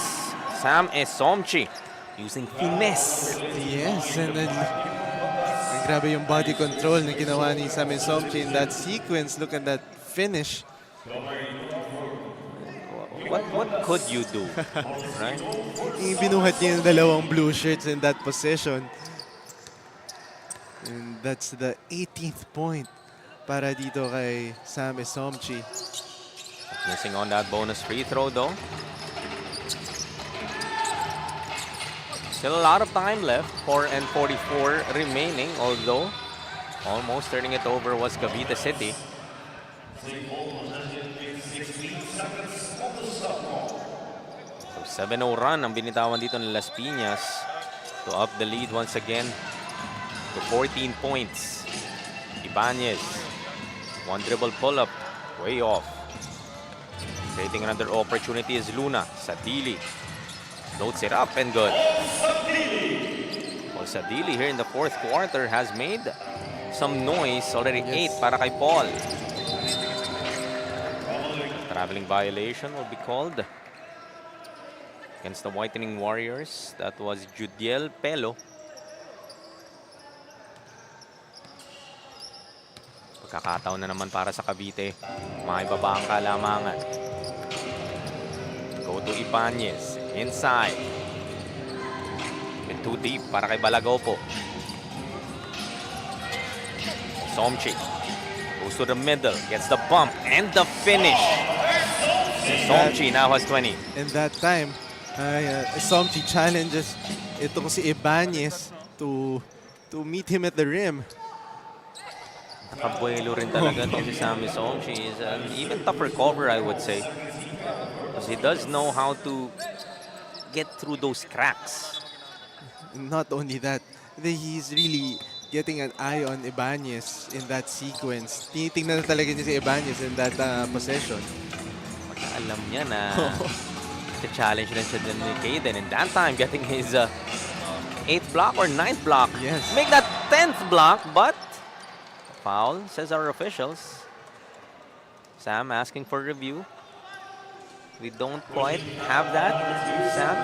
Speaker 1: Sam Somchi. Using finesse.
Speaker 2: Yes, and then grabe yung body control na ginawa ni Sam Somchi in that sequence. Look at that finish.
Speaker 1: What could you do? Right?
Speaker 2: Binuhat niya yung dalawang blue shirts in that possession. And that's the 18th point para dito kay Sam Somchi.
Speaker 1: Missing on that bonus free throw though. Still a lot of time left. 4:44 remaining, although almost turning it over was Cavite City. So 7-0 run ang binitawan dito ng Las Piñas to up the lead once again to 14 points. Ibanez, one dribble pull-up, way off. Creating another opportunity is Luna. Sadili loads it up and good. Well, Sadili here in the fourth quarter has made some noise. Already 8 para kay Paul. Traveling violation will be called against the Whitening Warriors. That was Judiel Pelo. Pagkakataon na naman para sa Cavite. Maibaba ang kalamangan. Go to Ibanez. Inside. Bit too deep para kay Balagopo. Somchi goes to the middle. Gets the bump and the finish. Somchi now has 20.
Speaker 2: And that time, Somchi challenges ito ko si Ibanez to meet him at the rim.
Speaker 1: Nakabuelo rin talaga to si Sammy Somchi. Is an even tougher cover, I would say. Because he does know how to get through those cracks.
Speaker 2: Not only that, he's really getting an eye on Ibanez in that sequence. Tinitingnan na talaga niya si Ibanez in that possession.
Speaker 1: Alam niya na challenge rin siya din ni Caden. And that time, getting his 8th block or 9th block.
Speaker 2: Yes.
Speaker 1: Make that 10th block, but foul, says our officials. Sam asking for review. We don't quite have that, Sam.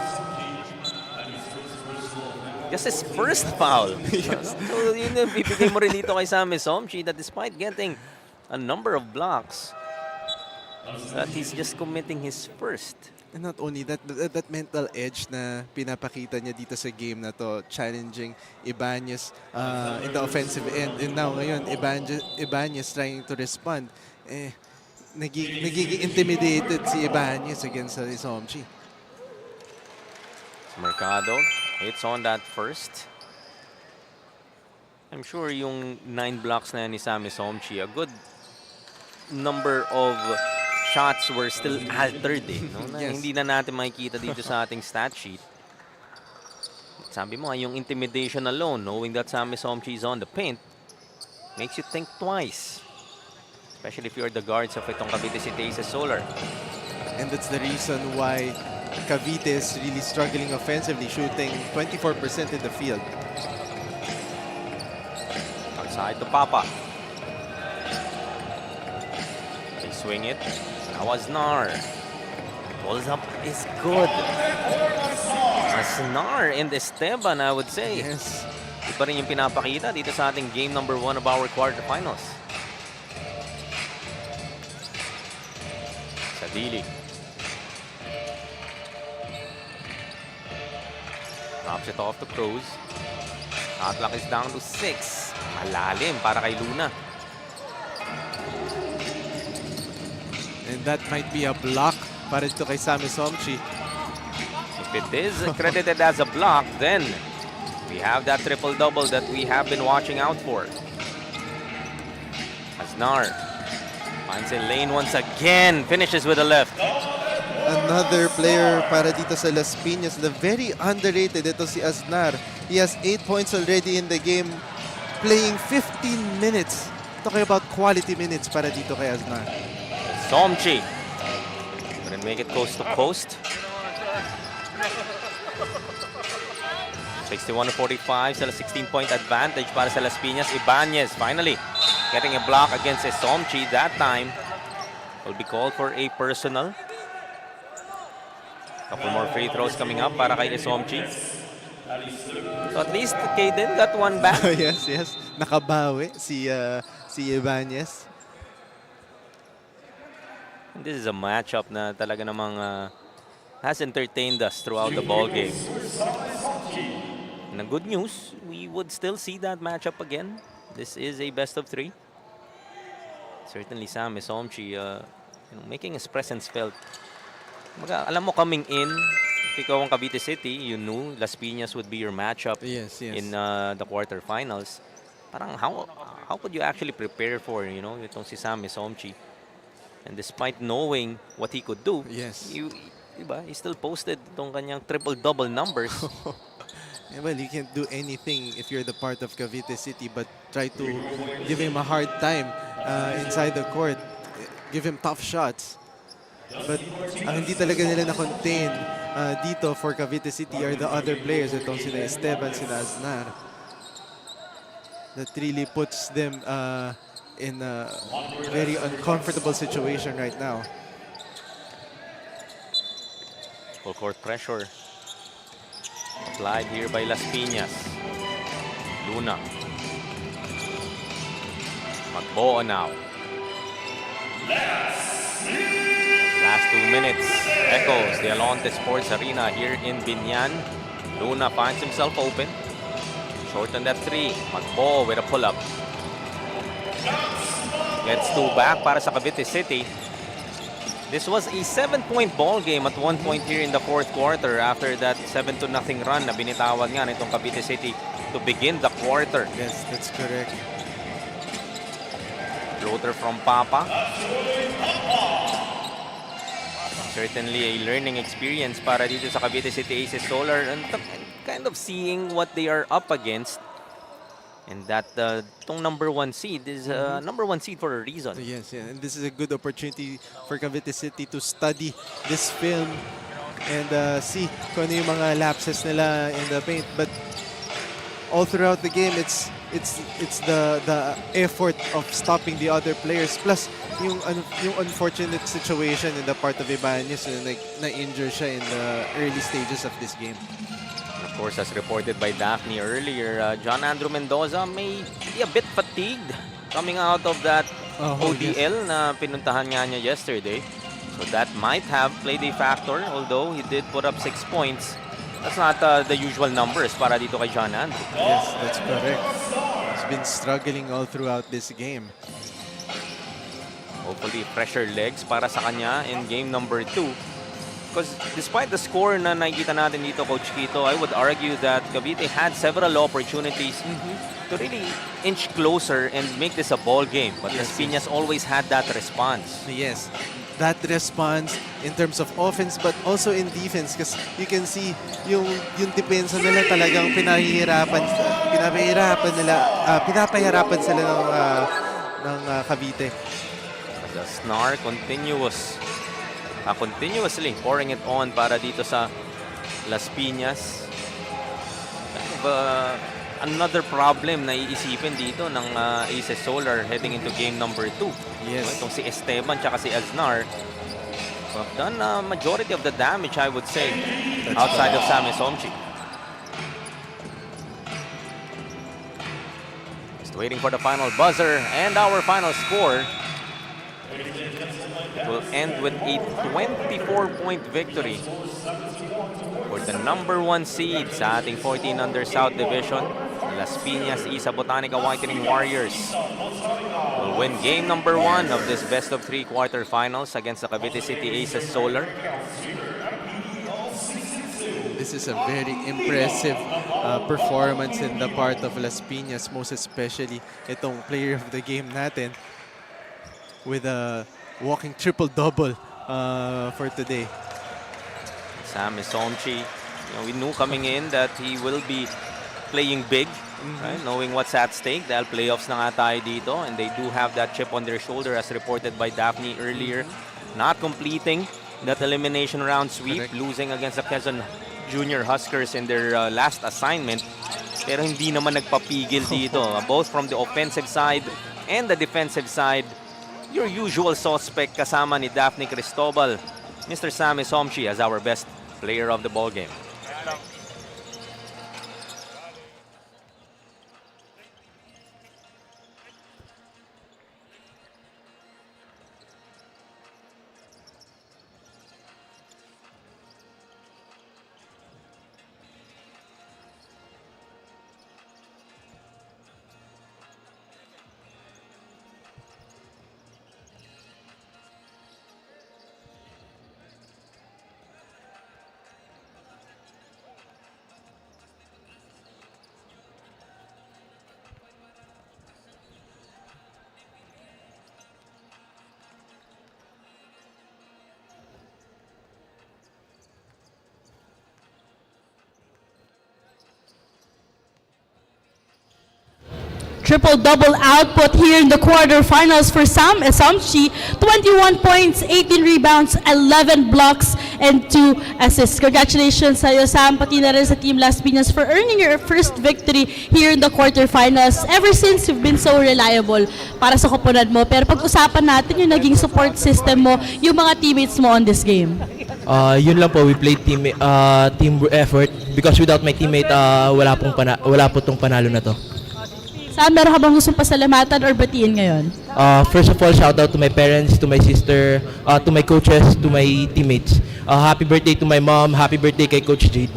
Speaker 1: Just his first foul.
Speaker 2: Yes.
Speaker 1: So yun yung bibigay mo rin dito kay Sammy Somchi that despite getting a number of blocks, that he's just committing his first.
Speaker 2: And not only that, that mental edge na pinapakita niya dito sa game na to, challenging Ibanez in the offensive end. And now ngayon, Ibanez trying to respond. Nagiging intimidated si Ibanez against Somchi.
Speaker 1: Mercado hits on that first. I'm sure yung 9 blocks na yan ni Sammy Somchi, a good number of shots were still altered no? Na
Speaker 2: Yes.
Speaker 1: Hindi na natin makikita dito sa ating stat sheet. Sabi mo, yung intimidation alone, knowing that Sammy Somchi is on the paint, makes you think twice. Especially if you're the guards of itong Cavite City Aces Solar.
Speaker 2: And that's the reason why Cavite is really struggling offensively, shooting 24% in the field.
Speaker 1: Outside to Papa. They swing it. Now Aznar. Pulls up is good. Aznar and Esteban, I would say.
Speaker 2: Yes.
Speaker 1: Iba rin yung pinapakita dito sa ating game number 1 of our quarterfinals. Sadili. Drops it off to Cruz. Shot clock is down to 6. Malalim para kay Luna.
Speaker 2: And that might be a block para dito kay Sammy Somchi.
Speaker 1: If it is credited as a block, then we have that triple-double that we have been watching out for. Aznar finds a lane once again. Finishes with a left.
Speaker 2: Another player para dito sa Las Piñas, the very underrated, ito si Aznar. He has 8 points already in the game, playing 15 minutes. Talking about quality minutes para dito kay Aznar.
Speaker 1: Somchi couldn't make it coast to coast. 61-45, still a 16-point advantage para sa Las Piñas. Ibanez finally getting a block against Somchi. That time will be called for a personal. Couple more free throws coming up para kay Somchi. So at least Caden got one back.
Speaker 2: Yes, yes. Nakabawi si Ibanez.
Speaker 1: And this is a matchup na talaga namang has entertained us throughout the ball game. And the good news, we would still see that matchup again. This is a best of 3. Certainly Sammy Somchi making his presence felt. Alam mo, coming in, if ikaw ang Cavite City, you knew Las Piñas would be your matchup
Speaker 2: Yes, yes.
Speaker 1: in the quarterfinals. Parang how could you actually prepare for, itong si Sammy Somchi? And despite knowing what he could do,
Speaker 2: Yes.
Speaker 1: Diba, he still posted itong kanyang triple-double numbers.
Speaker 2: Yeah, well, you can't do anything if you're the part of Cavite City, but try to give him a hard time inside the court. Give him tough shots. But ang hindi talaga nila na-contain dito for Cavite City are the other players. Itong sila Esteban, sila Aznar. That really puts them in a very uncomfortable situation right now.
Speaker 1: Full court pressure applied here by Las Piñas. Luna. Magbuo now. Last 2 minutes echoes the Alonte Sports Arena here in Biñan. Luna finds himself open. Short on that 3. Magbuo with a pull-up. Gets 2 back para sa Cavite City. This was a 7-point ball game at one point here in the fourth quarter after that 7-0 run na binitawan nga nitong Cavite City to begin the quarter.
Speaker 2: Yes, that's correct.
Speaker 1: Floater from Papa. Certainly a learning experience para dito sa Cavite City Aces Solar and kind of seeing what they are up against. And that tong number 1 seed is number 1 seed for a reason.
Speaker 2: Yes, yeah. And this is a good opportunity for Cavite City to study this film and see kung ano yung mga lapses nila in the paint. But all throughout the game, it's the effort of stopping the other players plus yung unfortunate situation in the part of Ibanez na injure siya in the early stages of this game.
Speaker 1: Of course, as reported by Daphne earlier, John Andrew Mendoza may be a bit fatigued coming out of that ODL na pinuntahan nga niya yesterday. So that might have played a factor, although he did put up 6 points. That's not the usual numbers para dito kay John Andrew.
Speaker 2: Yes, that's correct. He's been struggling all throughout this game.
Speaker 1: Hopefully, fresher legs para sa kanya in game number 2. Because despite the score na nakikita natin dito, Coach Quito, I would argue that Cavite had several opportunities to really inch closer and make this a ball game. But Las Piñas always had that response.
Speaker 2: Yes, that response in terms of offense but also in defense because you can see yung depensa nila talagang pinapahirapan sila ng Cavite.
Speaker 1: The snark continuously pouring it on para dito sa Las Piñas. Another problem na iisipin dito ng Aces Solar heading into game number 2.
Speaker 2: Yes.
Speaker 1: Itong si Esteban tsaka si Aznar have done majority of the damage, I would say, outside of Sammy Somchi. Just waiting for the final buzzer and our final score. Will end with a 24-point victory for the number 1 seed sa ating 14 under South Division. Las Piñas Isa Botanica Whitening Warriors will win game number 1 of this best of 3 quarterfinals against the Cavite City Aces Solar.
Speaker 2: This is a very impressive performance in the part of Las Piñas, most especially itong player of the game natin with a walking triple-double for today.
Speaker 1: Sammy Somchi, we knew coming in that he will be playing big, right? Knowing what's at stake. Dahil playoffs na nga tayo dito and they do have that chip on their shoulder as reported by Daphne earlier. Not completing that elimination round sweep, losing against the Quezon Junior Huskers in their last assignment. Pero hindi naman nagpapigil dito. Both from the offensive side and the defensive side, your usual suspect kasama ni Daphne Cristobal, Mr. Sammy Somchi as our best player of the ball game.
Speaker 5: Triple-double output here in the quarterfinals for Sam Esomchi. 21 points, 18 rebounds, 11 blocks, and 2 assists. Congratulations sa iyo, Sam, pati na rin sa Team Las Piñas for earning your first victory here in the quarterfinals. Ever since, you've been so reliable para sa koponan mo. Pero pag-usapan natin yung naging support system mo, yung mga teammates mo on this game.
Speaker 11: Yun lang po, we played team effort because without my teammate, wala po tong panalo na to.
Speaker 5: Sam, meron ka bang gustong pasalamatan or batiin ngayon?
Speaker 11: First of all, shout out to my parents, to my sister, to my coaches, to my teammates. Happy birthday to my mom, happy birthday kay Coach Jade.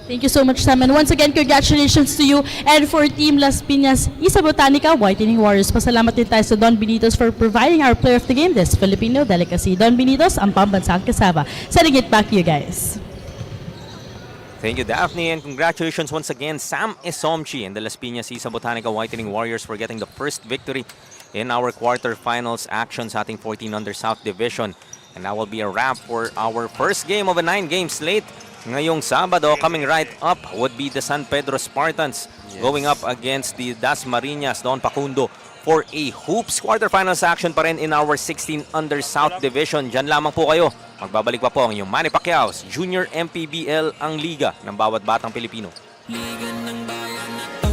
Speaker 5: Thank you so much, Sam. And once again, congratulations to you and for Team Las Piñas, Isa Botanica, Whitening Warriors. Pasalamat din tayo sa Don Benitos for providing our player of the game, this Filipino delicacy. Don Benitos, ang pambansang kasaba. Sending it back to you guys.
Speaker 1: Thank you, Daphne, and congratulations once again, Sam Esomchi and the Las Piñas Isa Botanica Whitening Warriors for getting the first victory in our quarterfinals action sa ating 14 under South Division. And that will be a wrap for our first game of a 9-game slate. Ngayong Sabado, coming right up would be the San Pedro Spartans going up against the Das Marinas Don Pacundo for a hoops quarterfinals action pa rin in our 16 under South Division. Diyan lamang po kayo. Magbabalik pa po ang inyong Manny Pacquiao's Junior MPBL, ang liga ng bawat batang Pilipino.
Speaker 9: Liga ng bayan na to,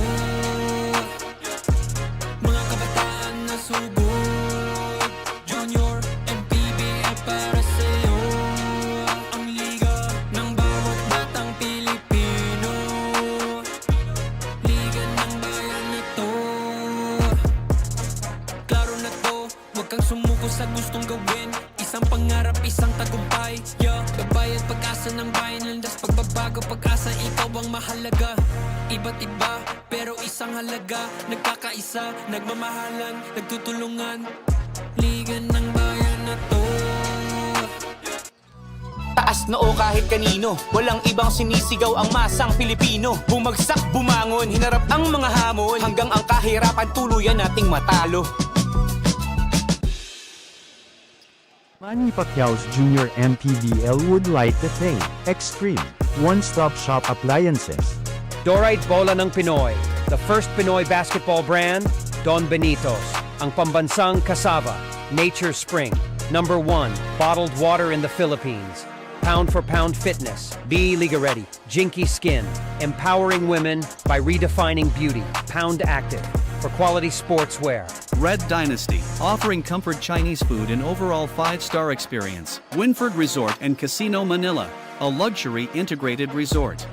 Speaker 9: mga kabataan na subok, Junior MPBL para sa'yo, ang liga ng bawat batang Pilipino. Liga ng bayan na to, klaro na to, huwag kang sumuko sa gustong gawin. Isang pangarap, isang tagumpay, yeah. Gabay at pag-asa ng bayan, landas pagbabago, pag-asa, ikaw ang mahalaga. Iba't iba, pero isang halaga, nagkakaisa, nagmamahalan, nagtutulungan. Liga ng bayan na to. Taas noo kahit kanino, walang ibang sinisigaw ang masang Pilipino. Bumagsak, bumangon, hinarap ang mga hamon, hanggang ang kahirapan tuluyan nating matalo.
Speaker 6: Manny Pacquiao's Junior MPBL would like to thank Extreme One-Stop Shop Appliances.
Speaker 7: Dorite Bola ng Pinoy, the first Pinoy basketball brand, Don Benitos, ang pambansang kasava, Nature Spring, #1 bottled water in the Philippines, pound for pound fitness, be Liga Ready, Jinky Skin, empowering women by redefining beauty, Pound Active, for quality sportswear.
Speaker 8: Red Dynasty, offering comfort Chinese food and overall 5-star experience. Winford Resort and Casino Manila, a luxury integrated resort.